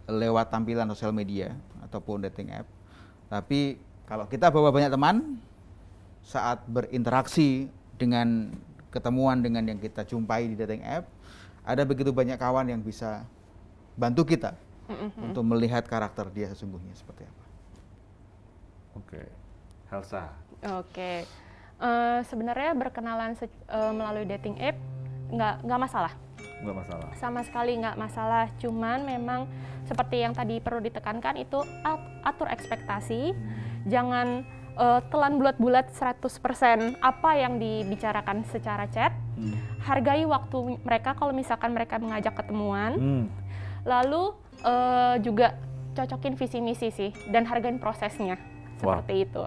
lewat tampilan sosial media ataupun dating app. Tapi kalau kita bawa banyak teman, saat berinteraksi dengan ketemuan dengan yang kita jumpai di dating app, ada begitu banyak kawan yang bisa bantu kita untuk melihat karakter dia sesungguhnya seperti apa. Oke. Helsa. Oke. Sebenarnya berkenalan melalui dating app nggak masalah. Nggak masalah. Sama sekali nggak masalah. Cuman memang seperti yang tadi perlu ditekankan itu atur ekspektasi. Jangan telan bulat-bulat 100% apa yang dibicarakan secara chat. Hargai waktu mereka kalau misalkan mereka mengajak ketemuan. Lalu juga cocokin visi misi sih dan hargain prosesnya. Seperti itu.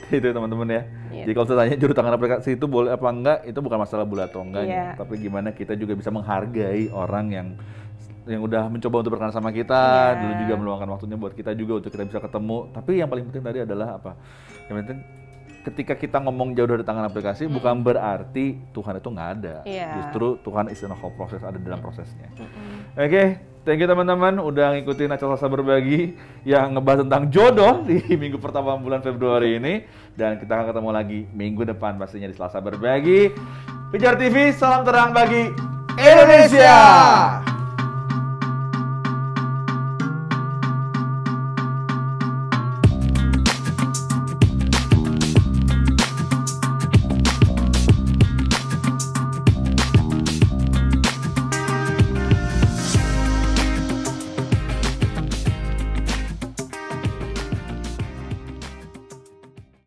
Itu teman-teman ya. Iya. Jadi kalau saya tanya jodoh tangan aplikasi itu boleh apa enggak, itu bukan masalah boleh atau enggaknya, Iya. tapi gimana kita juga bisa menghargai orang yang udah mencoba untuk berkenalan sama kita, Iya. dulu juga meluangkan waktunya buat kita juga untuk kita bisa ketemu. Tapi yang paling penting tadi adalah apa? Yang penting ketika kita ngomong jauh dari tangan aplikasi bukan berarti Tuhan itu nggak ada. Iya. Justru Tuhan is in a whole proses, ada dalam prosesnya. Oke, thank you teman-teman udah ngikutin acara Selasa Berbagi yang ngebahas tentang jodoh di minggu pertama bulan Februari ini. Dan kita akan ketemu lagi minggu depan pastinya di Selasa Berbagi. Pijar TV, salam terang bagi Indonesia!